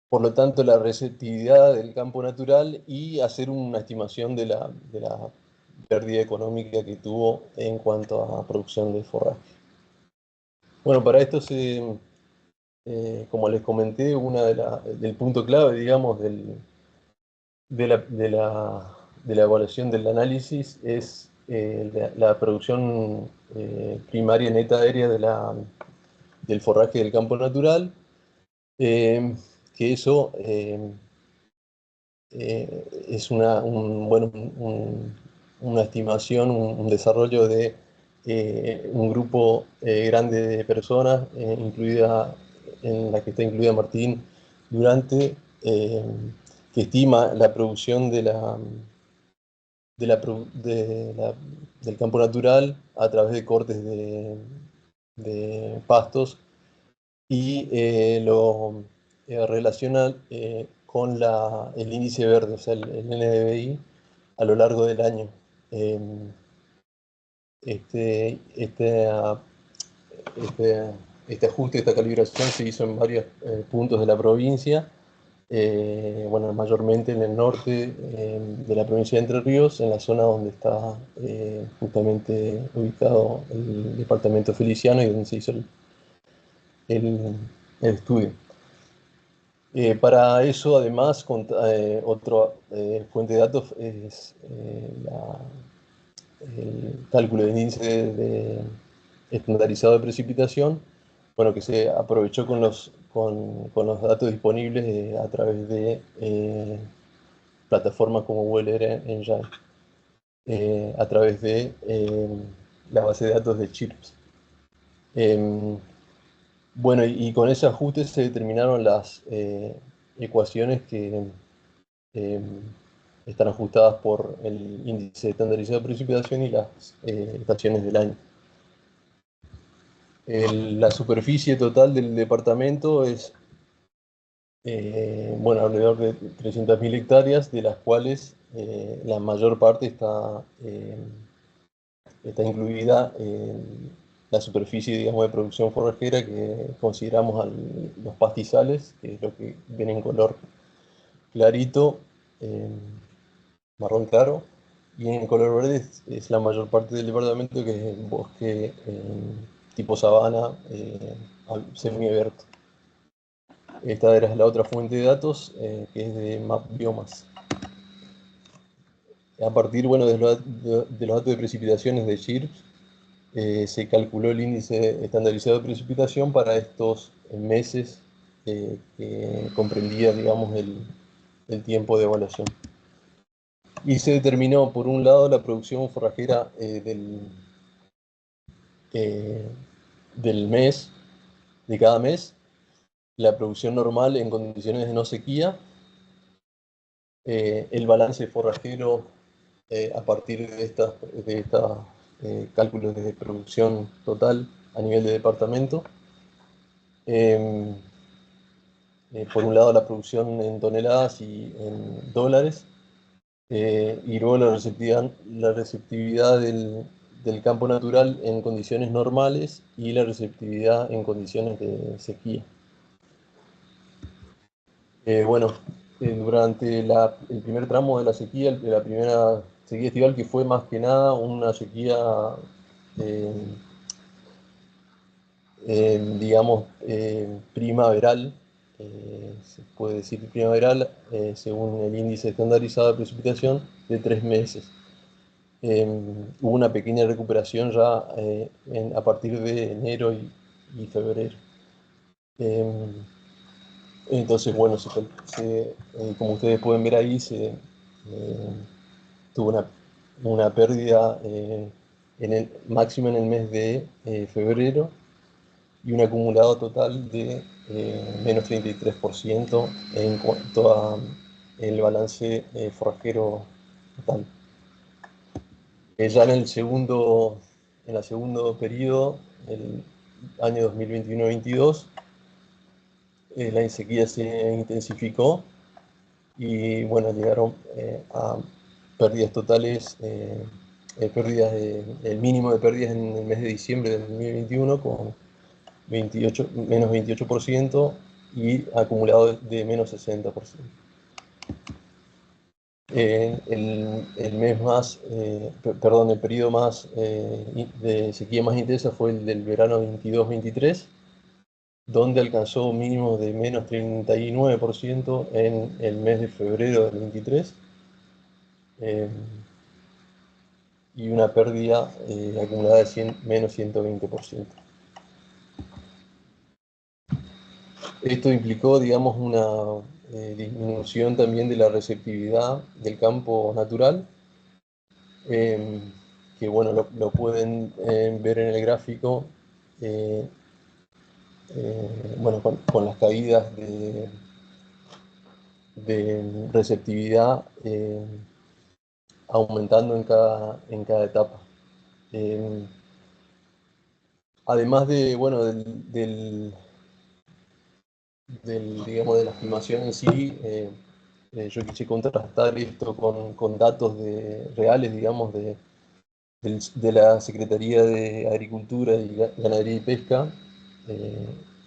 Por lo tanto, la receptividad del campo natural y hacer una estimación de la pérdida económica que tuvo en cuanto a producción de forraje. Bueno, para esto como les comenté, del punto clave, digamos, de la evaluación del análisis es la producción primaria neta aérea del forraje del campo natural, que eso es una estimación, un desarrollo de un grupo grande de personas, en la que está incluida Martín Durante, que estima la producción del campo natural a través de cortes de pastos y lo relaciona con el índice verde, o sea, el NDVI, a lo largo del año. Eh, este, este, ah, este, este ajuste, esta calibración se hizo en varios puntos de la provincia, bueno, mayormente en el norte de la provincia de Entre Ríos, en la zona donde está justamente ubicado el departamento Feliciano y donde se hizo el estudio. Para eso, además, otra fuente de datos es el cálculo del índice estandarizado de precipitación, bueno, que se aprovechó con los datos disponibles a través de plataformas como Weather Engine, a través de la base de datos de CHIRPS. Bueno, y con ese ajuste se determinaron las ecuaciones que están ajustadas por el índice estandarizado de precipitación y las estaciones del año. La superficie total del departamento es, bueno, alrededor de 300.000 hectáreas, de las cuales la mayor parte está incluida en la superficie, digamos, de producción forrajera que consideramos los pastizales, que es lo que viene en color clarito, marrón claro, y en color verde es la mayor parte del departamento, que es bosque tipo sabana, semiabierto. Esta era la otra fuente de datos, que es de MapBiomas. A partir, bueno, de los datos de precipitaciones de CHIRPS, se calculó el índice estandarizado de precipitación para estos meses que comprendía, digamos, el tiempo de evaluación. Y se determinó, por un lado, la producción forrajera del mes, de cada mes, la producción normal en condiciones de no sequía, el balance forrajero a partir de estos cálculos de producción total a nivel de departamento. Por un lado, la producción en toneladas y en dólares, y luego la receptividad del campo natural en condiciones normales y la receptividad en condiciones de sequía. Bueno, durante el primer tramo de la sequía, de la primera sequía estival, que fue más que nada una sequía, digamos, primaveral, se puede decir primaveral, según el índice estandarizado de precipitación, de 3 meses. Hubo una pequeña recuperación ya a partir de enero y febrero. Entonces, bueno, como ustedes pueden ver ahí, tuvo una pérdida máxima en el mes de febrero, y un acumulado total de menos 33% en cuanto al balance forrajero total. Ya en el segundo periodo, el año 2021-22, la sequía se intensificó y, bueno, llegaron a pérdidas totales, el mínimo de pérdidas en el mes de diciembre del 2021, con menos 28%, y acumulado de menos 60%. El periodo más de sequía más intensa fue el del verano 22-23, donde alcanzó mínimos de menos 39% en el mes de febrero del 23, y una pérdida acumulada de menos 120%. Esto implicó, digamos, una disminución también de la receptividad del campo natural, que, bueno, lo pueden ver en el gráfico, bueno, con las caídas de receptividad aumentando en cada etapa. Además de, bueno, digamos, de la estimación en sí, yo quise contrastar esto con datos reales, digamos, de la Secretaría de Agricultura y Ganadería y Pesca,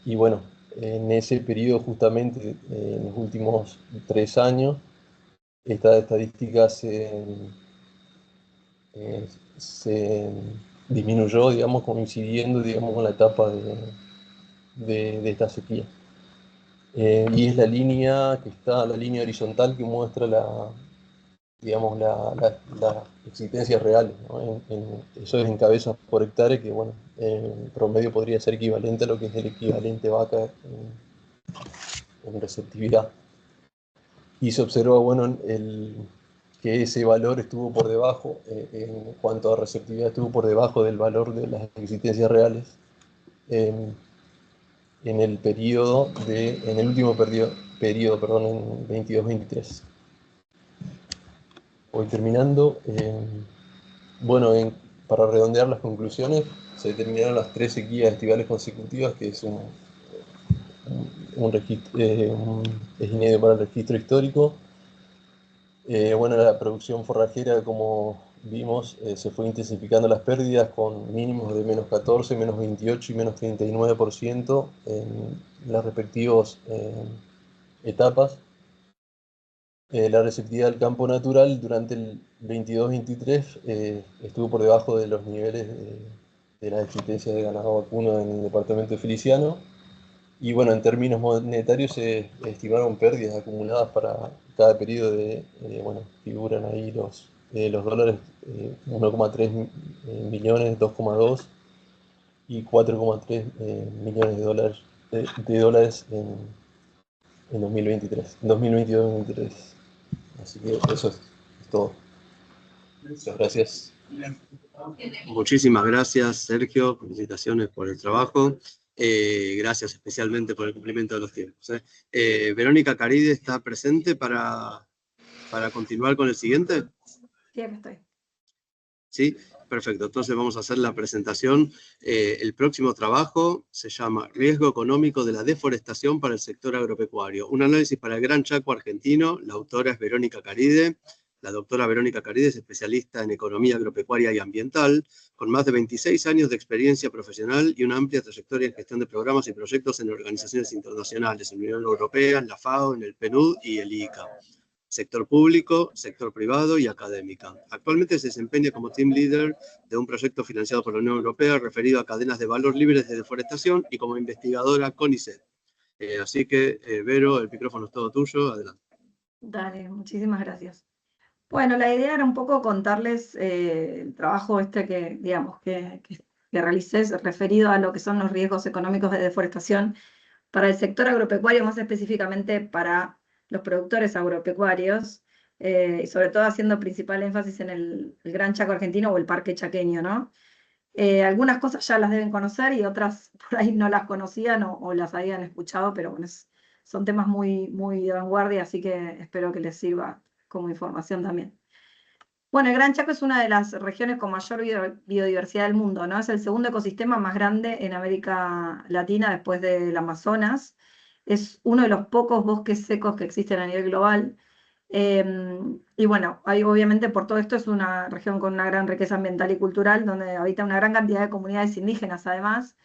y, bueno, en ese periodo, justamente, en los últimos 3 años, esta estadística se disminuyó, digamos, coincidiendo, digamos, con la etapa de esta sequía. Y es la línea la línea horizontal que muestra digamos, las existencias reales, ¿no? Eso es en cabezas por hectárea, que, bueno, en promedio podría ser equivalente a lo que es el equivalente vaca en receptividad. Y se observa, bueno, que ese valor estuvo por debajo, en cuanto a receptividad, estuvo por debajo del valor de las existencias reales en el último periodo, perdón, en 22-23. Voy terminando. Bueno, para redondear las conclusiones, se determinaron las 3 sequías estivales consecutivas, que es es inédito para el registro histórico. Bueno, la producción forrajera, como vimos, se fue intensificando las pérdidas con mínimos de menos 14, menos 28 y menos 39% en las respectivas etapas. La receptividad del campo natural durante el 22-23 estuvo por debajo de los niveles de las existencias de ganado vacuno en el departamento de Feliciano. Y bueno, en términos monetarios se estimaron pérdidas acumuladas para cada periodo bueno, figuran ahí los dólares, 1,3 millones, 2,2 y 4,3 millones de dólares en 2023, 2022-2023. Así que eso es todo. Muchas gracias. Muchísimas gracias, Sergio. Felicitaciones por el trabajo. Gracias especialmente por el cumplimiento de los tiempos. Verónica Caride está presente para continuar con el siguiente. Sí, acá estoy. Sí, perfecto. Entonces vamos a hacer la presentación. El próximo trabajo se llama Riesgo económico de la deforestación para el sector agropecuario. Un análisis para el Gran Chaco argentino. La autora es Verónica Caride. La doctora Verónica Caride es especialista en economía agropecuaria y ambiental, con más de 26 años de experiencia profesional y una amplia trayectoria en gestión de programas y proyectos en organizaciones internacionales, en la Unión Europea, en la FAO, en el PNUD y el ICA. Sector público, sector privado y académica. Actualmente se desempeña como team leader de un proyecto financiado por la Unión Europea referido a cadenas de valor libres de deforestación y como investigadora CONICET. Así que, Vero, el micrófono es todo tuyo. Adelante. Dale, muchísimas gracias. Bueno, la idea era un poco contarles el trabajo que, digamos, que realicé referido a lo que son los riesgos económicos de deforestación para el sector agropecuario, más específicamente para los productores agropecuarios, y sobre todo haciendo principal énfasis en el Gran Chaco argentino o el Parque Chaqueño, ¿no? Algunas cosas ya las deben conocer y otras por ahí no las conocían o las habían escuchado, pero bueno, son temas muy, muy de vanguardia, así que espero que les sirva como información también. Bueno, el Gran Chaco es una de las regiones con mayor biodiversidad del mundo, ¿no? Es el segundo ecosistema más grande en América Latina después del Amazonas. Es uno de los pocos bosques secos que existen a nivel global. Y bueno, obviamente por todo esto es una región con una gran riqueza ambiental y cultural, donde habita una gran cantidad de comunidades indígenas además.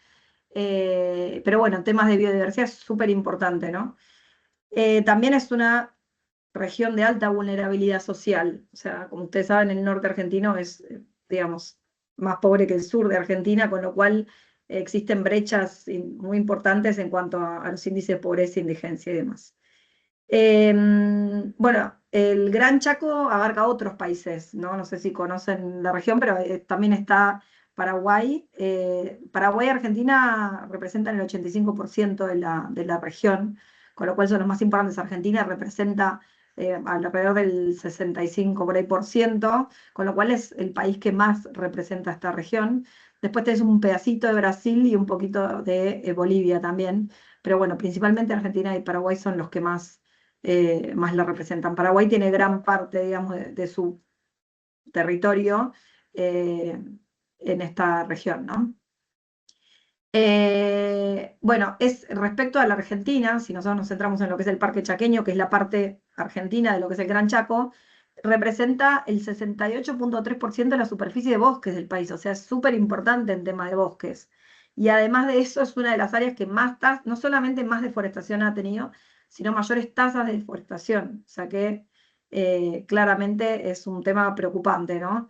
Pero bueno, temas de biodiversidad es súper importante, ¿no? También es una región de alta vulnerabilidad social. O sea, como ustedes saben, el norte argentino es, digamos, más pobre que el sur de Argentina, con lo cual existen brechas muy importantes en cuanto a los índices de pobreza, indigencia y demás. Bueno, el Gran Chaco abarca otros países, ¿no? No sé si conocen la región, pero también está Paraguay. Paraguay y Argentina representan el 85% de la región, con lo cual son los más importantes. Argentina representa alrededor del 65% por ahí, con lo cual es el país que más representa esta región. Después tenés un pedacito de Brasil y un poquito de Bolivia también, pero bueno, principalmente Argentina y Paraguay son los que más la representan. Paraguay tiene gran parte, digamos, de su territorio en esta región, ¿no? Bueno, respecto a la Argentina, si nosotros nos centramos en lo que es el Parque Chaqueño, que es la parte argentina de lo que es el Gran Chaco, representa el 68.3% de la superficie de bosques del país, o sea, es súper importante en tema de bosques. Y además de eso, es una de las áreas que no solamente más deforestación ha tenido, sino mayores tasas de deforestación. O sea que claramente es un tema preocupante, ¿no?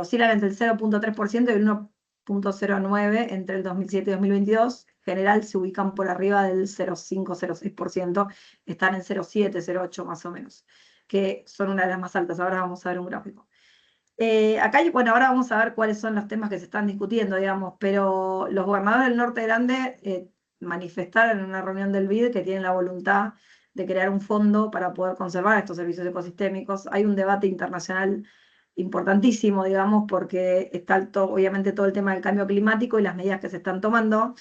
Oscilan entre el 0.3% y el 1.09% entre el 2007 y 2022. En general se ubican por arriba del 0.5-0.6%, están en 0.7, 0.8 más o menos, que son una de las más altas. Ahora vamos a ver un gráfico. Acá, bueno, ahora vamos a ver cuáles son los temas que se están discutiendo, digamos, pero los gobernadores del Norte Grande manifestaron en una reunión del BID que tienen la voluntad de crear un fondo para poder conservar estos servicios ecosistémicos. Hay un debate internacional importantísimo, digamos, porque está obviamente todo el tema del cambio climático y las medidas que se están tomando.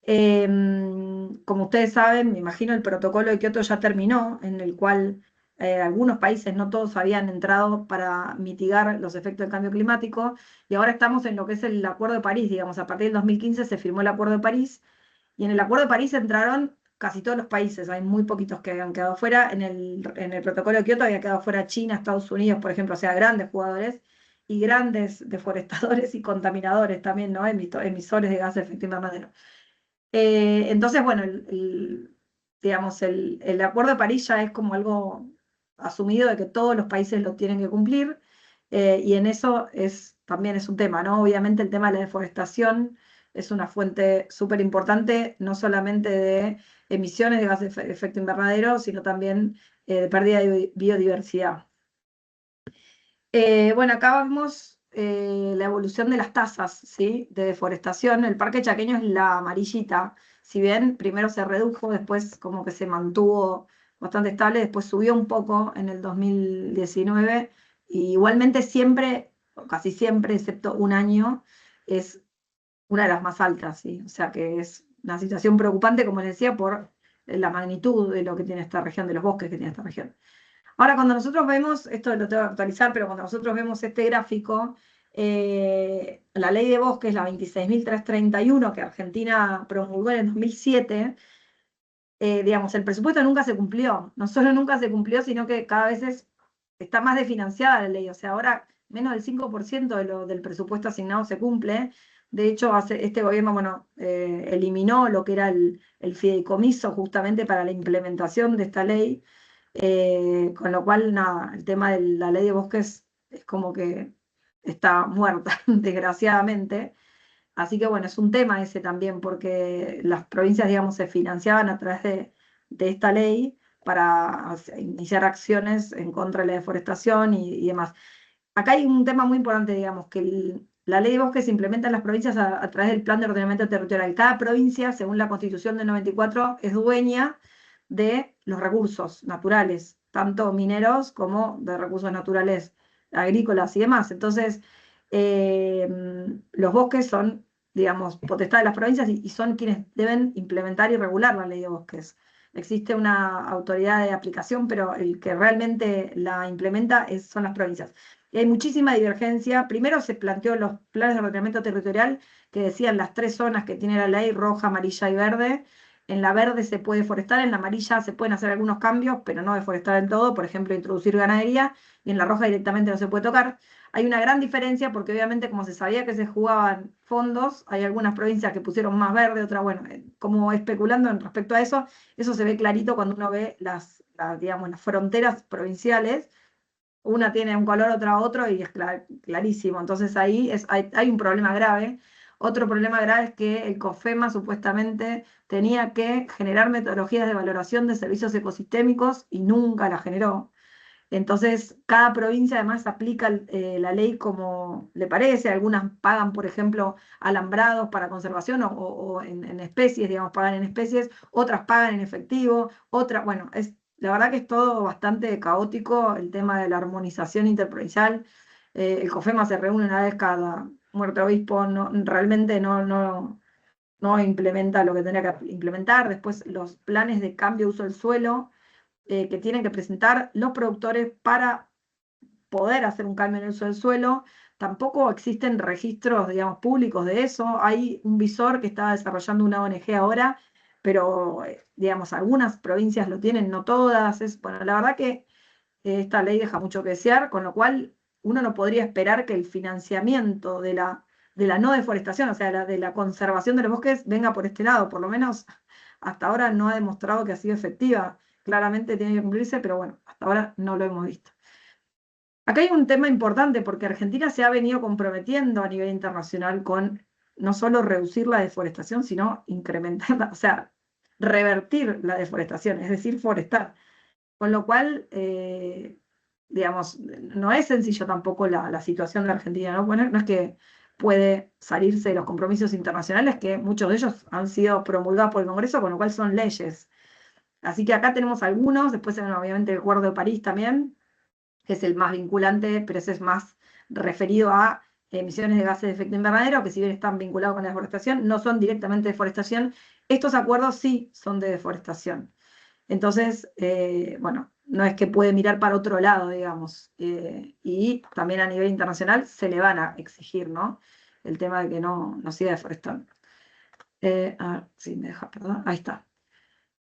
Como ustedes saben, me imagino el protocolo de Kioto ya terminó, en el cual algunos países, no todos habían entrado para mitigar los efectos del cambio climático, y ahora estamos en lo que es el Acuerdo de París, digamos, a partir del 2015 se firmó el Acuerdo de París, y en el Acuerdo de París entraron casi todos los países, hay muy poquitos que habían quedado fuera, en el Protocolo de Kioto había quedado fuera China, Estados Unidos, por ejemplo, o sea, grandes jugadores, y grandes deforestadores y contaminadores también, ¿no? Emisores de gases de efecto invernadero. Entonces, bueno, digamos, el Acuerdo de París ya es como algo asumido de que todos los países lo tienen que cumplir, y en eso también es un tema, ¿no? Obviamente el tema de la deforestación es una fuente súper importante, no solamente de emisiones de gases de efecto invernadero, sino también de pérdida de biodiversidad. Bueno, acá vemos la evolución de las tasas, ¿sí?, de deforestación. El Parque Chaqueño es la amarillita. Si bien primero se redujo, después como que se mantuvo bastante estable, después subió un poco en el 2019. Y igualmente siempre, o casi siempre, excepto un año, es una de las más altas, ¿sí? O sea que es una situación preocupante, como les decía, por la magnitud de lo que tiene esta región, de los bosques que tiene esta región. Ahora, cuando nosotros vemos, esto lo tengo que actualizar, pero cuando nosotros vemos este gráfico, la ley de bosques, la 26.331, que Argentina promulgó en el 2007, digamos, el presupuesto nunca se cumplió. No solo nunca se cumplió, sino que cada vez está más desfinanciada la ley. O sea, ahora menos del 5% del presupuesto asignado se cumple. De hecho, este gobierno, bueno, eliminó lo que era el fideicomiso justamente para la implementación de esta ley. Con lo cual, nada, el tema de la ley de bosques es como que está muerta, desgraciadamente. Así que bueno, es un tema ese también, porque las provincias, digamos, se financiaban a través de esta ley para iniciar acciones en contra de la deforestación y demás. Acá hay un tema muy importante, digamos, que la ley de bosques se implementa en las provincias a través del Plan de Ordenamiento Territorial. Cada provincia, según la Constitución del 94, es dueña de los recursos naturales, tanto mineros como de recursos naturales agrícolas y demás. Entonces, los bosques son, digamos, potestad de las provincias y son quienes deben implementar y regular la ley de bosques. Existe una autoridad de aplicación, pero el que realmente la implementa son las provincias. Y hay muchísima divergencia. Primero se planteó los planes de ordenamiento territorial que decían las 3 zonas que tiene la ley: roja, amarilla y verde. En la verde se puede forestar, en la amarilla se pueden hacer algunos cambios, pero no deforestar en todo, por ejemplo, introducir ganadería, y en la roja directamente no se puede tocar. Hay una gran diferencia porque obviamente como se sabía que se jugaban fondos, hay algunas provincias que pusieron más verde, otras, bueno, como especulando en respecto a eso se ve clarito cuando uno ve digamos, las fronteras provinciales. Una tiene un color, otra otro, y es clarísimo. Entonces ahí hay un problema grave. Otro problema grave es que el COFEMA supuestamente tenía que generar metodologías de valoración de servicios ecosistémicos y nunca la generó. Entonces, cada provincia además aplica la ley como le parece. Algunas pagan, por ejemplo, alambrados para conservación o en especies, digamos, pagan en especies, otras pagan en efectivo, otras, bueno, la verdad que es todo bastante caótico el tema de la armonización interprovincial. El COFEMA se reúne una vez cada muerto obispo, realmente no implementa lo que tenía que implementar. Después, los planes de cambio de uso del suelo que tienen que presentar los productores para poder hacer un cambio en el uso del suelo. Tampoco existen registros, digamos, públicos de eso. Hay un visor que está desarrollando una ONG ahora, pero, digamos, algunas provincias lo tienen, no todas. Bueno, la verdad que esta ley deja mucho que desear, con lo cual uno no podría esperar que el financiamiento de la no deforestación, o sea, de la conservación de los bosques, venga por este lado. Por lo menos hasta ahora no ha demostrado que ha sido efectiva. Claramente tiene que cumplirse, pero bueno, hasta ahora no lo hemos visto. Acá hay un tema importante porque Argentina se ha venido comprometiendo a nivel internacional con no solo reducir la deforestación, sino incrementarla, o sea, revertir la deforestación, es decir, forestar. Con lo cual, digamos, no es sencillo tampoco la situación de Argentina, ¿no? Bueno, no es que puede salirse de los compromisos internacionales, que muchos de ellos han sido promulgados por el Congreso, con lo cual son leyes. Así que acá tenemos algunos, después obviamente el Acuerdo de París también, que es el más vinculante, pero ese es más referido a emisiones de gases de efecto invernadero, que si bien están vinculados con la deforestación, no son directamente deforestación. Estos acuerdos sí son de deforestación. Entonces, bueno, no es que puede mirar para otro lado, digamos. Y también a nivel internacional se le van a exigir, ¿no? El tema de que no siga deforestando. A ver si me deja, perdón, ahí está.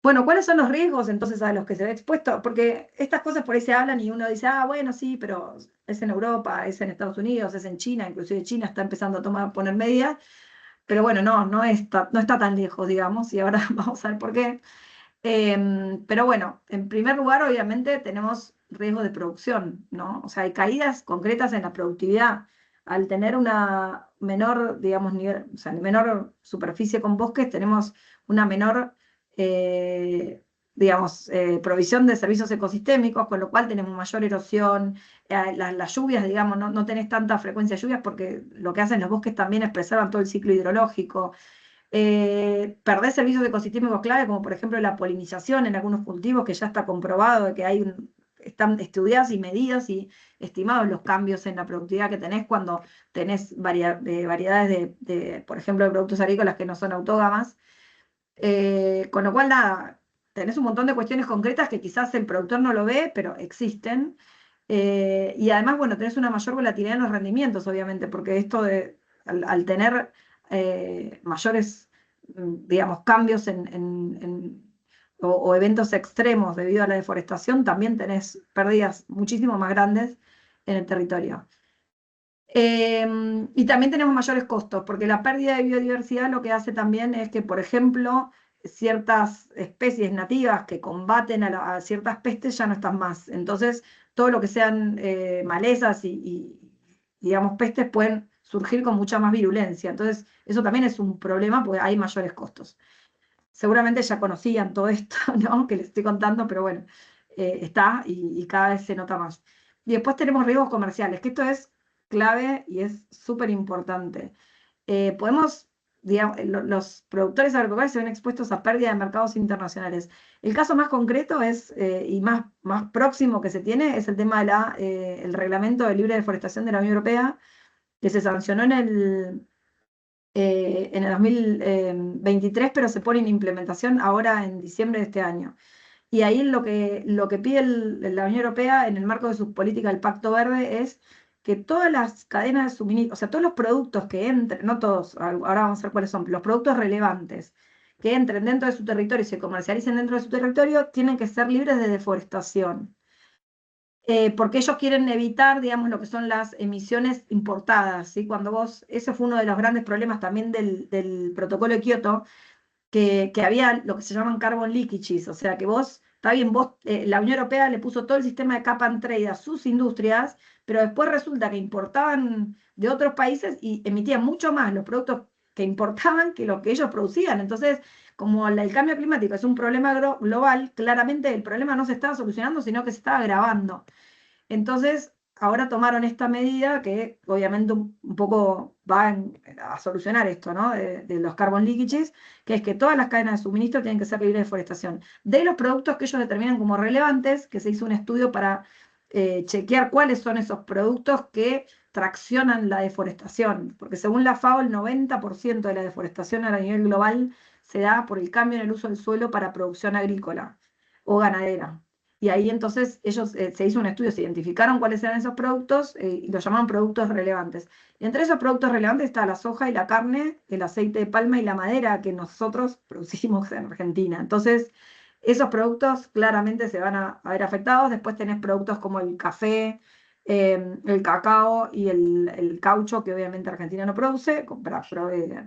Bueno, ¿cuáles son los riesgos entonces a los que se ve expuesto? Porque estas cosas por ahí se hablan y uno dice, ah, bueno, sí, pero es en Europa, es en Estados Unidos, es en China, inclusive China está empezando a poner medidas, pero bueno, no está tan lejos, digamos, y ahora vamos a ver por qué. Pero bueno, en primer lugar, obviamente, tenemos riesgo de producción, ¿no? O sea, hay caídas concretas en la productividad. Al tener una menor, digamos, nivel, o sea, menor superficie con bosques, tenemos una menor, digamos, provisión de servicios ecosistémicos, con lo cual tenemos mayor erosión. Las lluvias, digamos, no tenés tanta frecuencia de lluvias porque lo que hacen los bosques también es preservan todo el ciclo hidrológico. Perdés servicios ecosistémicos clave, como por ejemplo la polinización en algunos cultivos, que ya está comprobado que están estudiados y medidos y estimados los cambios en la productividad que tenés cuando tenés variedades por ejemplo, de productos agrícolas que no son autógamas. Con lo cual, nada, tenés un montón de cuestiones concretas que quizás el productor no lo ve, pero existen. Y además, bueno, tenés una mayor volatilidad en los rendimientos, obviamente, porque esto al tener mayores, digamos, cambios o eventos extremos debido a la deforestación, también tenés pérdidas muchísimo más grandes en el territorio. Y también tenemos mayores costos, porque la pérdida de biodiversidad lo que hace también es que, por ejemplo, ciertas especies nativas que combaten a ciertas pestes ya no están más. Entonces, todo lo que sean malezas digamos, pestes pueden surgir con mucha más virulencia. Entonces, eso también es un problema porque hay mayores costos. Seguramente ya conocían todo esto, ¿no? Que les estoy contando, pero bueno, está y cada vez se nota más. Y después tenemos riesgos comerciales, que esto es clave y es súper importante. Digamos, los productores agropecuarios se ven expuestos a pérdida de mercados internacionales. El caso más concreto es, y más próximo que se tiene, es el tema del reglamento de libre deforestación de la Unión Europea, que se sancionó en el 2023, pero se pone en implementación ahora en diciembre de este año. Y ahí lo que pide la Unión Europea en el marco de sus políticas del Pacto Verde es que todas las cadenas de suministro, o sea, todos los productos que entren, no todos, ahora vamos a ver cuáles son, los productos relevantes que entren dentro de su territorio y se comercialicen dentro de su territorio, tienen que ser libres de deforestación. Porque ellos quieren evitar, digamos, lo que son las emisiones importadas, ¿sí? Ese fue uno de los grandes problemas también del protocolo de Kioto, que había lo que se llaman carbon leakages, o sea que está bien, la Unión Europea le puso todo el sistema de cap and trade a sus industrias, pero después resulta que importaban de otros países y emitían mucho más los productos que importaban que lo que ellos producían. Entonces, como el cambio climático es un problema global, claramente el problema no se estaba solucionando, sino que se estaba agravando. Entonces, ahora tomaron esta medida que obviamente un poco va a solucionar esto, ¿no? De los carbon leakages, que es que todas las cadenas de suministro tienen que ser libres de deforestación. De los productos que ellos determinan como relevantes, que se hizo un estudio para chequear cuáles son esos productos que traccionan la deforestación, porque según la FAO el 90% de la deforestación a nivel global se da por el cambio en el uso del suelo para producción agrícola o ganadera. Y ahí entonces se hizo un estudio, se identificaron cuáles eran esos productos y los llamaban productos relevantes. Y entre esos productos relevantes está la soja y la carne, el aceite de palma y la madera que nosotros producimos en Argentina. Entonces, esos productos claramente se van a ver afectados. Después tenés productos como el café, el cacao y el caucho, que obviamente Argentina no produce.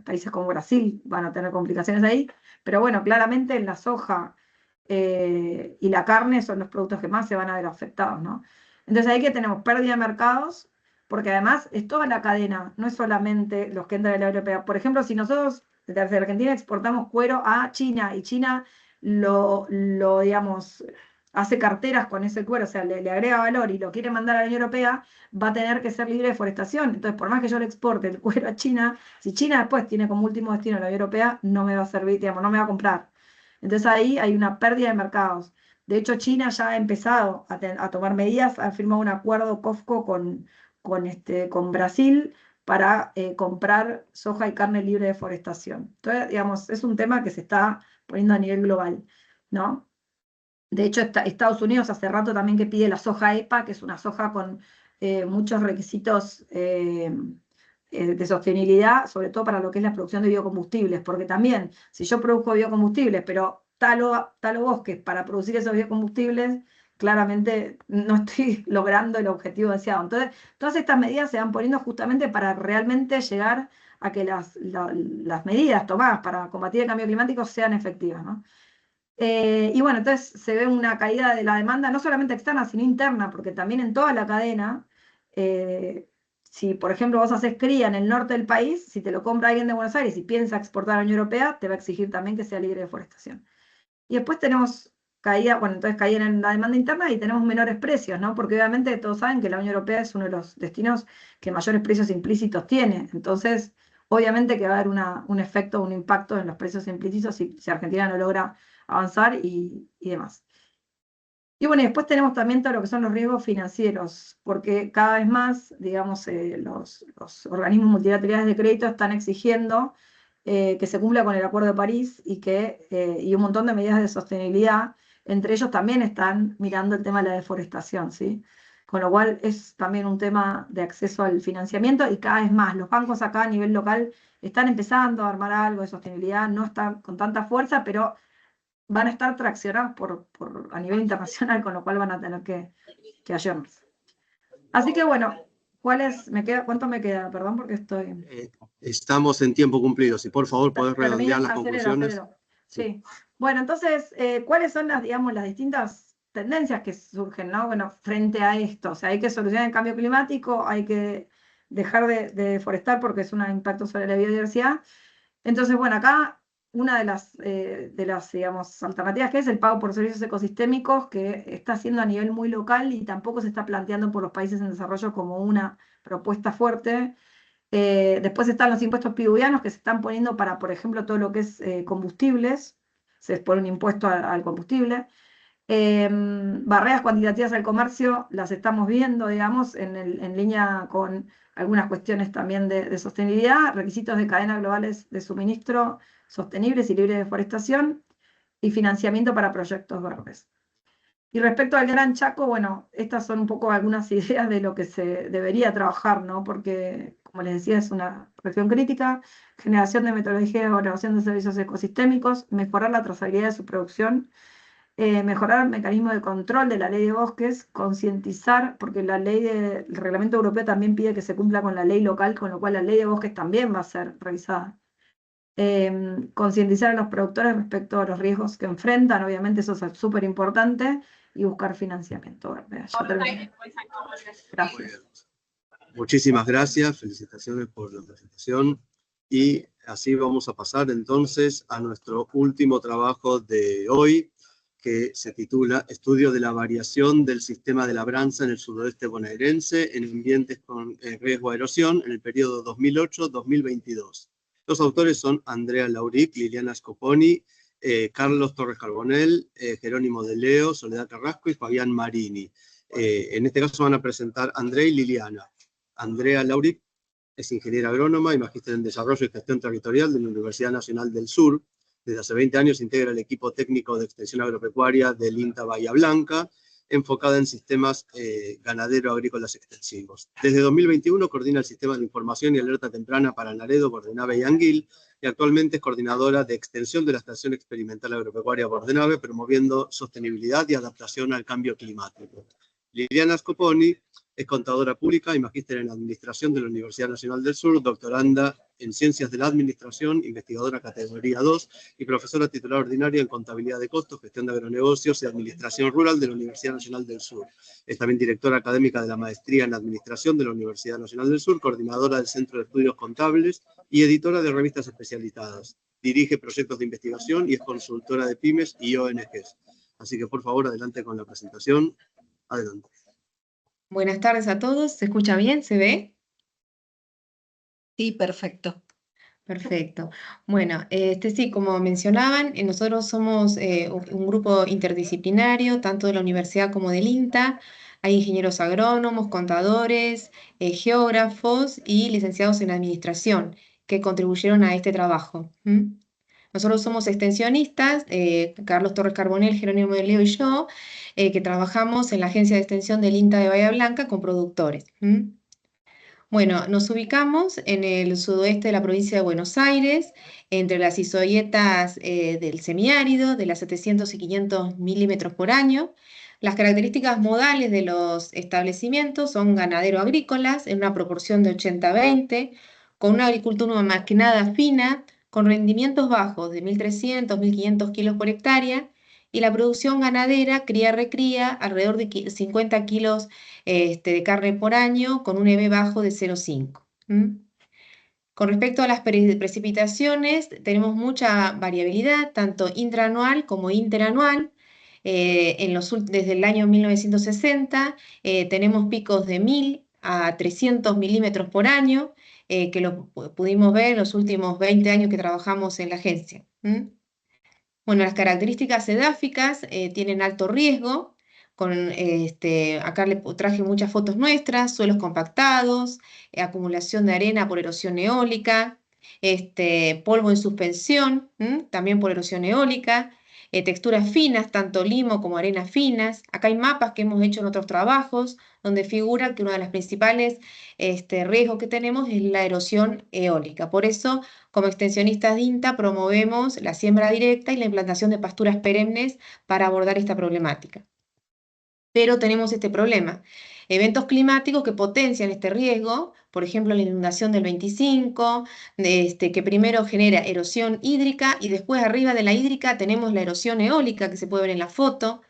Países como Brasil van a tener complicaciones ahí. Pero bueno, claramente en la soja y la carne son los productos que más se van a ver afectados, ¿no? Entonces ahí que tenemos pérdida de mercados, porque además es toda la cadena, no es solamente los que entran en la Unión Europea. Por ejemplo, si nosotros desde Argentina exportamos cuero a China y China digamos, hace carteras con ese cuero, o sea, le agrega valor y lo quiere mandar a la Unión Europea, va a tener que ser libre de deforestación. Entonces, por más que yo le exporte el cuero a China, si China después tiene como último destino la Unión Europea, no me va a servir, digamos, no me va a comprar. Entonces ahí hay una pérdida de mercados. De hecho, China ya ha empezado a tomar medidas, ha firmado un acuerdo COFCO con Brasil para comprar soja y carne libre de deforestación. Entonces, digamos, es un tema que se está poniendo a nivel global, ¿no? De hecho, Estados Unidos hace rato también que pide la soja EPA, que es una soja con muchos requisitos de sostenibilidad, sobre todo para lo que es la producción de biocombustibles, porque también, si yo produzco biocombustibles, pero talo bosques para producir esos biocombustibles, claramente no estoy logrando el objetivo deseado. Entonces, todas estas medidas se van poniendo justamente para realmente llegar a que las medidas tomadas para combatir el cambio climático sean efectivas, ¿no? Y bueno, entonces se ve una caída de la demanda, no solamente externa, sino interna, porque también en toda la cadena, si por ejemplo vos haces cría en el norte del país, si te lo compra alguien de Buenos Aires y piensa exportar a la Unión Europea, te va a exigir también que sea libre de deforestación. Y después tenemos caída, bueno, entonces caída en la demanda interna y tenemos menores precios, ¿no? Porque obviamente todos saben que la Unión Europea es uno de los destinos que mayores precios implícitos tiene. Entonces, obviamente que va a haber un efecto, un impacto en los precios implícitos si Argentina no logra avanzar y demás. Y bueno, después tenemos también todo lo que son los riesgos financieros, porque cada vez más, digamos, los organismos multilaterales de crédito están exigiendo que se cumpla con el Acuerdo de París y un montón de medidas de sostenibilidad. Entre ellos también están mirando el tema de la deforestación, ¿sí? Con lo cual es también un tema de acceso al financiamiento y cada vez más los bancos acá a nivel local están empezando a armar algo de sostenibilidad, no están con tanta fuerza, pero van a estar traccionados a nivel internacional, con lo cual van a tener que ayudarnos. Así que bueno, ¿cuánto me queda? Perdón, porque estoy... Estamos en tiempo cumplido. Si por favor podés redondear las conclusiones. Sí. Bueno, entonces, ¿cuáles son las distintas tendencias que surgen, ¿no? Bueno, frente a esto, o sea, hay que solucionar el cambio climático, hay que dejar de deforestar porque es un impacto sobre la biodiversidad. Entonces, bueno, acá una de las digamos, alternativas que es el pago por servicios ecosistémicos, que está haciendo a nivel muy local y tampoco se está planteando por los países en desarrollo como una propuesta fuerte. Después están los impuestos piduvianos que se están poniendo para, por ejemplo, todo lo que es combustibles, se pone un impuesto al combustible. Barreras cuantitativas al comercio las estamos viendo, digamos, en línea con algunas cuestiones también de sostenibilidad, requisitos de cadenas globales de suministro sostenibles y libres de deforestación y financiamiento para proyectos verdes. Y respecto al Gran Chaco, bueno, estas son un poco algunas ideas de lo que se debería trabajar, ¿no? Porque, como les decía, es una región crítica, generación de metodología de evaluación de servicios ecosistémicos, mejorar la trazabilidad de su producción, mejorar el mecanismo de control de la ley de bosques, concientizar, porque el reglamento europeo también pide que se cumpla con la ley local, con lo cual la ley de bosques también va a ser revisada. Concientizar a los productores respecto a los riesgos que enfrentan, obviamente eso es súper importante, y buscar financiamiento. Gracias. Muchísimas gracias, felicitaciones por la presentación. Y así vamos a pasar entonces a nuestro último trabajo de hoy, que se titula Estudio de la variación del sistema de labranza en el sudoeste bonaerense en ambientes con riesgo de erosión en el periodo 2008-2022. Los autores son Andrea Lauric, Liliana Scoponi, Carlos Torres Carbonell, Jerónimo de Leo, Soledad Carrasco y Fabián Marini. En este caso van a presentar Andrea y Liliana. Andrea Lauric es ingeniera agrónoma y magíster en Desarrollo y Gestión Territorial de la Universidad Nacional del Sur. Desde hace 20 años integra el equipo técnico de extensión agropecuaria del INTA Bahía Blanca, enfocada en sistemas ganadero-agrícolas extensivos. Desde 2021 coordina el sistema de información y alerta temprana para Naredo, Bordenave y Anguil, y actualmente es coordinadora de extensión de la Estación Experimental Agropecuaria Bordenave, promoviendo sostenibilidad y adaptación al cambio climático. Liliana Scoponi es contadora pública y magíster en Administración de la Universidad Nacional del Sur, doctoranda en Ciencias de la Administración, investigadora categoría 2 y profesora titular ordinaria en Contabilidad de Costos, Gestión de Agronegocios y Administración Rural de la Universidad Nacional del Sur. Es también directora académica de la Maestría en Administración de la Universidad Nacional del Sur, coordinadora del Centro de Estudios Contables y editora de revistas especializadas. Dirige proyectos de investigación y es consultora de pymes y ONGs. Así que, por favor, adelante con la presentación. Adelante. Buenas tardes a todos. ¿Se escucha bien? ¿Se ve? Sí, perfecto. Perfecto. Bueno, sí, como mencionaban, nosotros somos un grupo interdisciplinario, tanto de la universidad como del INTA. Hay ingenieros agrónomos, contadores, geógrafos y licenciados en administración que contribuyeron a este trabajo. Nosotros somos extensionistas, Carlos Torres Carbonell, Jerónimo de Leo y yo, que trabajamos en la agencia de extensión del INTA de Bahía Blanca con productores. Bueno, nos ubicamos en el sudoeste de la provincia de Buenos Aires, entre las isoietas del semiárido, de las 700 y 500 milímetros por año. Las características modales de los establecimientos son ganadero-agrícolas en una proporción de 80-20, con una agricultura maquinada fina, con rendimientos bajos de 1.300, 1.500 kilos por hectárea, y la producción ganadera, cría-recría, alrededor de 50 kilos de carne por año, con un EB bajo de 0,5. Con respecto a las precipitaciones, tenemos mucha variabilidad, tanto intraanual como interanual. Desde el año 1960 tenemos picos de 1.000 a 300 milímetros por año, que lo pudimos ver en los últimos 20 años que trabajamos en la agencia. Bueno, las características edáficas tienen alto riesgo. Acá le traje muchas fotos nuestras, suelos compactados, acumulación de arena por erosión eólica, polvo en suspensión, también por erosión eólica, texturas finas, tanto limo como arenas finas. Acá hay mapas que hemos hecho en otros trabajos, donde figura que uno de los principales riesgos que tenemos es la erosión eólica. Por eso, como extensionistas de INTA, promovemos la siembra directa y la implantación de pasturas perennes para abordar esta problemática. Pero tenemos este problema. Eventos climáticos que potencian este riesgo, por ejemplo la inundación del 25, que primero genera erosión hídrica y después arriba de la hídrica tenemos la erosión eólica que se puede ver en la foto,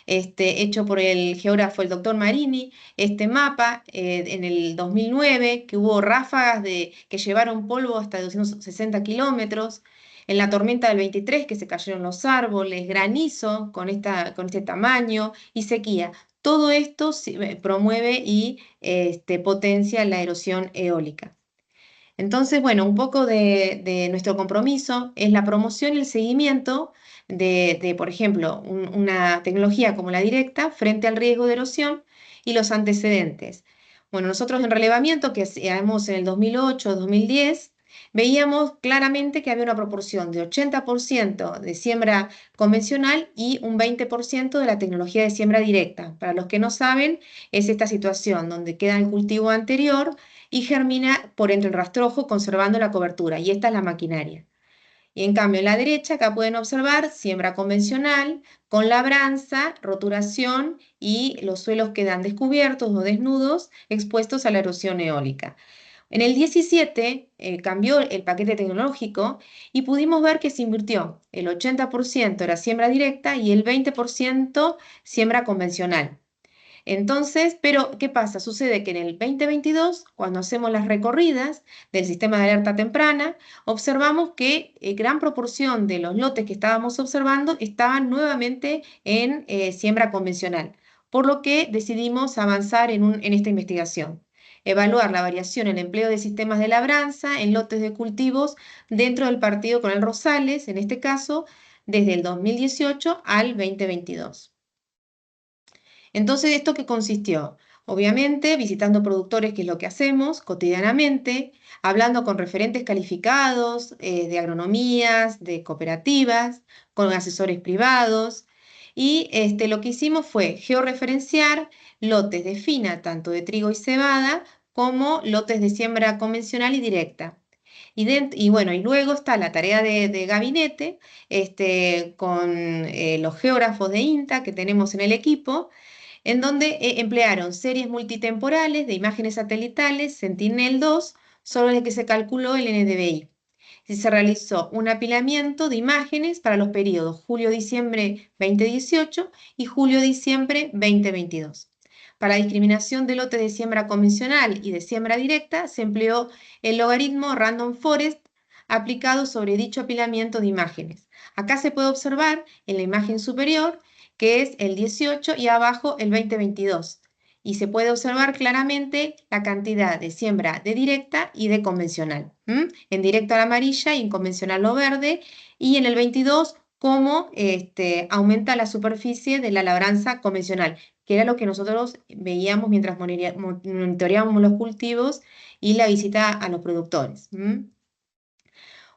hecho por el geógrafo el doctor Marini, este mapa en el 2009, que hubo ráfagas que llevaron polvo hasta 260 kilómetros, en la tormenta del 23 que se cayeron los árboles, granizo con este tamaño y sequía. Todo esto promueve y potencia la erosión eólica. Entonces, bueno, un poco de nuestro compromiso es la promoción y el seguimiento por ejemplo, una tecnología como la directa frente al riesgo de erosión y los antecedentes. Bueno, nosotros en relevamiento que hacíamos en el 2008-2010, veíamos claramente que había una proporción de 80% de siembra convencional y un 20% de la tecnología de siembra directa. Para los que no saben, es esta situación donde queda el cultivo anterior y germina por entre el rastrojo conservando la cobertura, y esta es la maquinaria. Y en cambio en la derecha acá pueden observar siembra convencional con labranza, roturación y los suelos quedan descubiertos o desnudos expuestos a la erosión eólica. En el 17 cambió el paquete tecnológico y pudimos ver que se invirtió. El 80% era siembra directa y el 20% siembra convencional. Entonces, pero ¿qué pasa? Sucede que en el 2022, cuando hacemos las recorridas del sistema de alerta temprana, observamos que gran proporción de los lotes que estábamos observando estaban nuevamente en siembra convencional, por lo que decidimos avanzar en esta investigación. Evaluar la variación en el empleo de sistemas de labranza en lotes de cultivos dentro del partido Coronel Rosales, en este caso, desde el 2018 al 2022. Entonces, ¿esto qué consistió? Obviamente, visitando productores, que es lo que hacemos cotidianamente, hablando con referentes calificados de agronomías, de cooperativas, con asesores privados, y lo que hicimos fue georreferenciar lotes de fina, tanto de trigo y cebada, como lotes de siembra convencional y directa. Y bueno, y luego está la tarea de gabinete con los geógrafos de INTA que tenemos en el equipo, en donde emplearon series multitemporales de imágenes satelitales Sentinel-2 sobre las que se calculó el NDVI. Y se realizó un apilamiento de imágenes para los periodos julio-diciembre 2018 y julio-diciembre 2022. Para la discriminación de lotes de siembra convencional y de siembra directa, se empleó el logaritmo Random Forest aplicado sobre dicho apilamiento de imágenes. Acá se puede observar en la imagen superior que es el 18 y abajo el 2022. Y se puede observar claramente la cantidad de siembra de directa y de convencional. En directo a la amarilla y en convencional lo verde. Y en el 22 cómo aumenta la superficie de la labranza convencional, que era lo que nosotros veíamos mientras monitoreábamos los cultivos y la visita a los productores.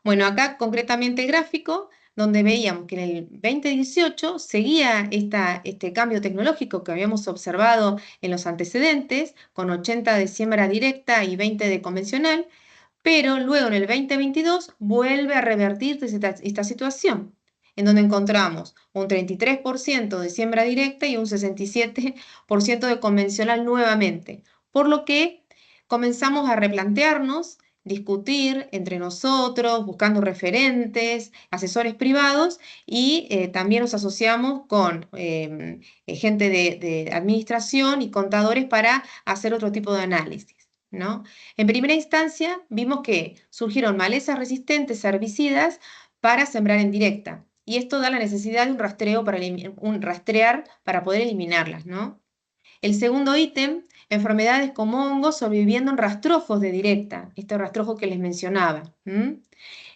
Bueno, acá concretamente el gráfico, donde veíamos que en el 2018 seguía este cambio tecnológico que habíamos observado en los antecedentes, con 80 de siembra directa y 20 de convencional, pero luego en el 2022 vuelve a revertirse esta situación, en donde encontramos un 33% de siembra directa y un 67% de convencional nuevamente, por lo que comenzamos a replantearnos, discutir entre nosotros, buscando referentes, asesores privados, y también nos asociamos con gente de administración y contadores para hacer otro tipo de análisis, ¿no? En primera instancia, vimos que surgieron malezas resistentes a herbicidas para sembrar en directa, y esto da la necesidad de un rastreo un rastrear para poder eliminarlas, ¿no? El segundo ítem, enfermedades como hongos sobreviviendo en rastrojos de directa, este rastrojo que les mencionaba.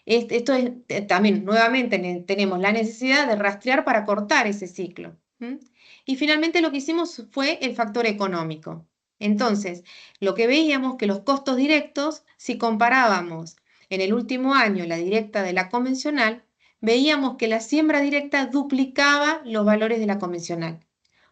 Esto es, también, nuevamente, tenemos la necesidad de rastrear para cortar ese ciclo. Y finalmente lo que hicimos fue el factor económico. Entonces, lo que veíamos que los costos directos, si comparábamos en el último año la directa de la convencional, veíamos que la siembra directa duplicaba los valores de la convencional.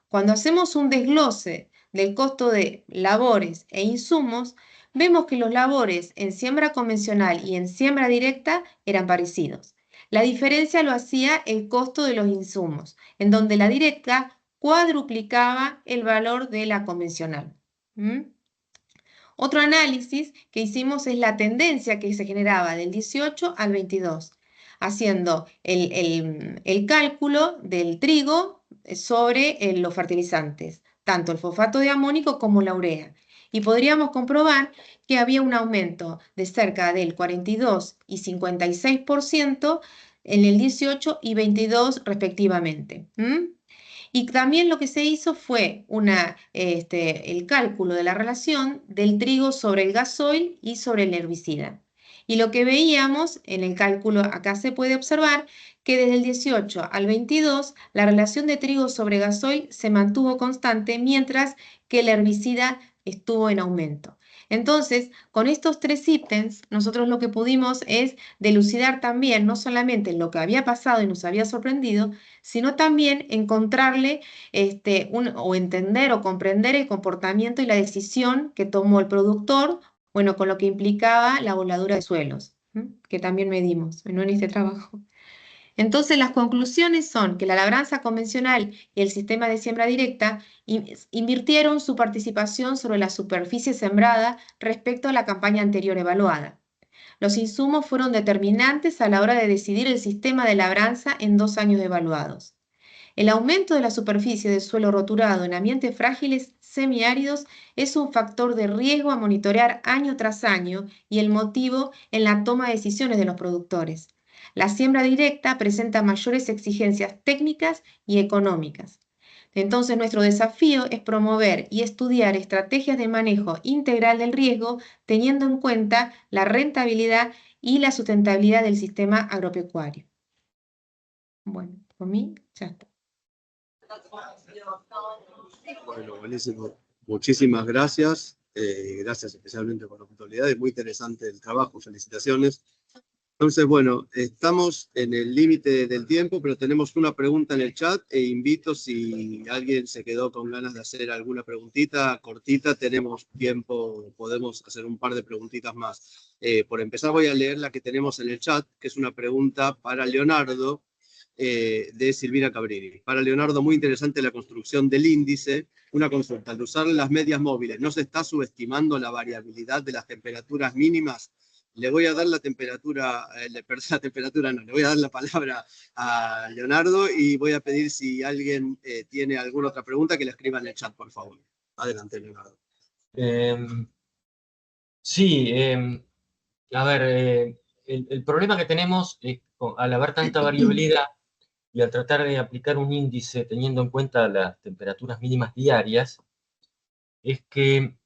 Cuando hacemos un desglose del costo de labores e insumos, vemos que los labores en siembra convencional y en siembra directa eran parecidos. La diferencia lo hacía el costo de los insumos, en donde la directa cuadruplicaba el valor de la convencional. Otro análisis que hicimos es la tendencia que se generaba del 18 al 22, haciendo el cálculo del trigo sobre los fertilizantes, tanto el fosfato de amónico como la urea. Y podríamos comprobar que había un aumento de cerca del 42 y 56% en el 18 y 22 respectivamente. Y también lo que se hizo fue el cálculo de la relación del trigo sobre el gasoil y sobre el herbicida. Y lo que veíamos en el cálculo, acá se puede observar que desde el 18 al 22 la relación de trigo sobre gasoil se mantuvo constante, mientras que el herbicida estuvo en aumento. Entonces, con estos tres ítems, nosotros lo que pudimos es delucidar también no solamente lo que había pasado y nos había sorprendido, sino también encontrarle o entender o comprender el comportamiento y la decisión que tomó el productor, bueno, con lo que implicaba la voladura de suelos, que también medimos, ¿no? En este trabajo. Entonces, las conclusiones son que la labranza convencional y el sistema de siembra directa invirtieron su participación sobre la superficie sembrada respecto a la campaña anterior evaluada. Los insumos fueron determinantes a la hora de decidir el sistema de labranza en 2 años evaluados. El aumento de la superficie de suelo roturado en ambientes frágiles semiáridos es un factor de riesgo a monitorear año tras año y el motivo en la toma de decisiones de los productores. La siembra directa presenta mayores exigencias técnicas y económicas. Entonces, nuestro desafío es promover y estudiar estrategias de manejo integral del riesgo, teniendo en cuenta la rentabilidad y la sustentabilidad del sistema agropecuario. Bueno, por mí ya está. Bueno, buenísimo. Muchísimas gracias. Gracias especialmente por la puntualidad. Es muy interesante el trabajo. Felicitaciones. Entonces, bueno, estamos en el límite del tiempo, pero tenemos una pregunta en el chat e invito, si alguien se quedó con ganas de hacer alguna preguntita cortita, tenemos tiempo, podemos hacer un par de preguntitas más. Por empezar, voy a leer la que tenemos en el chat, que es una pregunta para Leonardo, de Silvina Cabrini. Para Leonardo, muy interesante la construcción del índice. Una consulta: al usar las medias móviles, ¿no se está subestimando la variabilidad de las temperaturas mínimas? Le voy a dar la temperatura, le voy a dar la palabra a Leonardo y voy a pedir, si alguien tiene alguna otra pregunta, que la escriba en el chat, por favor. Adelante, Leonardo. Sí, a ver, el problema que tenemos es, al haber tanta variabilidad y al tratar de aplicar un índice teniendo en cuenta las temperaturas mínimas diarias, es que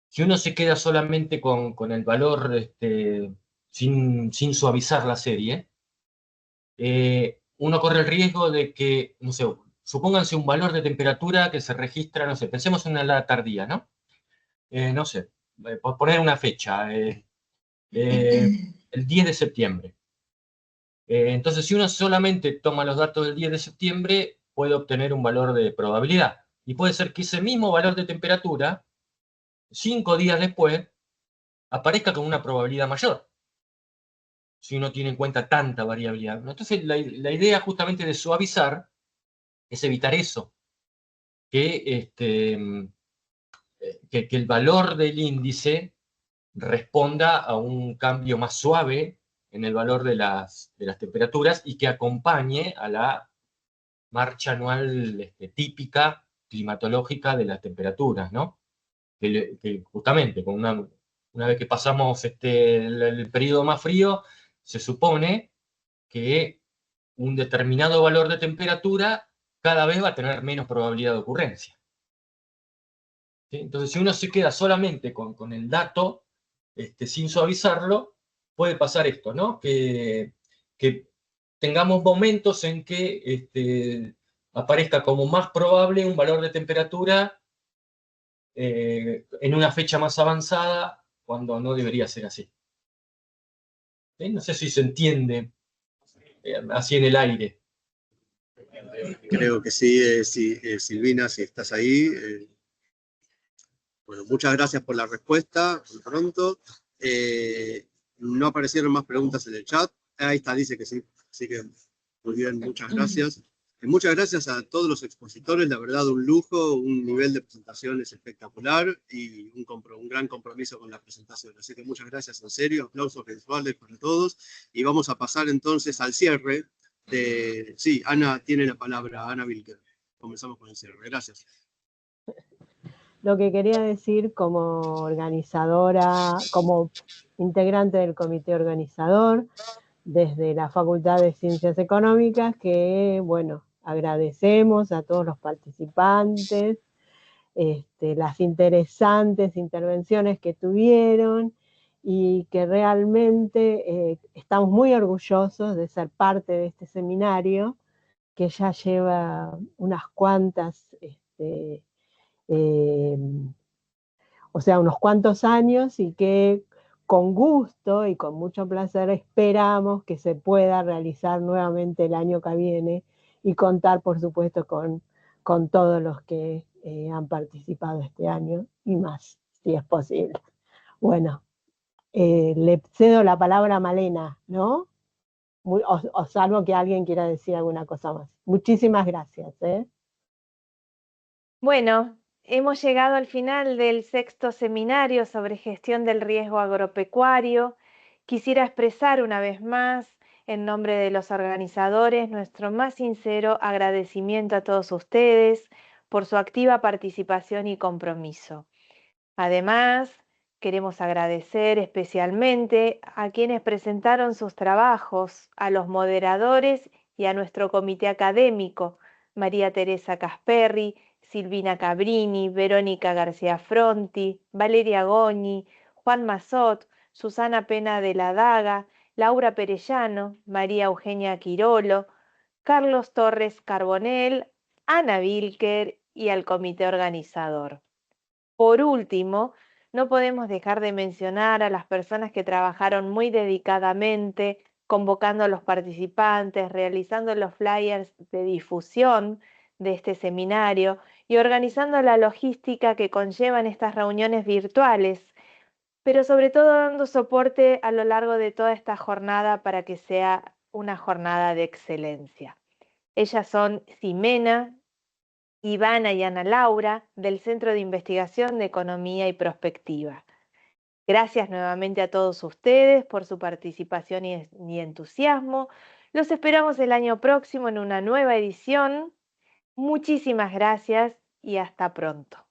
si uno se queda solamente con el valor sin suavizar la serie, uno corre el riesgo de que, no sé, supónganse un valor de temperatura que se registra, no sé, pensemos en una helada tardía, ¿no? No sé, por poner una fecha, el 10 de septiembre. Entonces, si uno solamente toma los datos del 10 de septiembre, puede obtener un valor de probabilidad. Y puede ser que ese mismo valor de temperatura, 5 días después, aparezca con una probabilidad mayor, si uno tiene en cuenta tanta variabilidad. Entonces, la idea justamente de suavizar es evitar eso, que el valor del índice responda a un cambio más suave en el valor de las temperaturas y que acompañe a la marcha anual típica climatológica de las temperaturas, ¿no? Que justamente, una vez que pasamos el periodo más frío, se supone que un determinado valor de temperatura cada vez va a tener menos probabilidad de ocurrencia. ¿Sí? Entonces, si uno se queda solamente con el dato, sin suavizarlo, puede pasar esto, ¿no? Que tengamos momentos en que aparezca como más probable un valor de temperatura en una fecha más avanzada, cuando no debería ser así. ¿Sí? No sé si se entiende así en el aire. Creo que sí, Silvina, si estás ahí. Bueno, muchas gracias por la respuesta, por pronto. No aparecieron más preguntas en el chat. Ahí está, dice que sí. Así que muy bien, muchas gracias. Muchas gracias a todos los expositores, la verdad un lujo, un nivel de presentación es espectacular y un gran compromiso con la presentación. Así que muchas gracias en serio, aplausos virtuales para todos. Y vamos a pasar entonces al cierre. Sí, Ana tiene la palabra, Ana Wilker. Comenzamos con el cierre. Gracias. Lo que quería decir como organizadora, como integrante del comité organizador, desde la Facultad de Ciencias Económicas, que, bueno, agradecemos a todos los participantes, las interesantes intervenciones que tuvieron y que realmente estamos muy orgullosos de ser parte de este seminario, que ya lleva unas cuantas, unos cuantos años y que con gusto y con mucho placer esperamos que se pueda realizar nuevamente el año que viene y contar, por supuesto, con todos los que han participado este año y más, si es posible. Bueno, le cedo la palabra a Malena, ¿no? O salvo que alguien quiera decir alguna cosa más. Muchísimas gracias. Bueno, hemos llegado al final del 6º seminario sobre gestión del riesgo agropecuario. Quisiera expresar una vez más, en nombre de los organizadores, nuestro más sincero agradecimiento a todos ustedes por su activa participación y compromiso. Además, queremos agradecer especialmente a quienes presentaron sus trabajos, a los moderadores y a nuestro comité académico, María Teresa Casperri, Silvina Cabrini, Verónica García Fronti, Valeria Goñi, Juan Mazot, Susana Pena de la Daga, Laura Perellano, María Eugenia Quirolo, Carlos Torres Carbonell, Ana Wilker y al comité organizador. Por último, no podemos dejar de mencionar a las personas que trabajaron muy dedicadamente, convocando a los participantes, realizando los flyers de difusión de este seminario y organizando la logística que conllevan estas reuniones virtuales, pero sobre todo dando soporte a lo largo de toda esta jornada para que sea una jornada de excelencia. Ellas son Ximena, Ivana y Ana Laura, del Centro de Investigación de Economía y Prospectiva. Gracias nuevamente a todos ustedes por su participación y entusiasmo. Los esperamos el año próximo en una nueva edición. Muchísimas gracias y hasta pronto.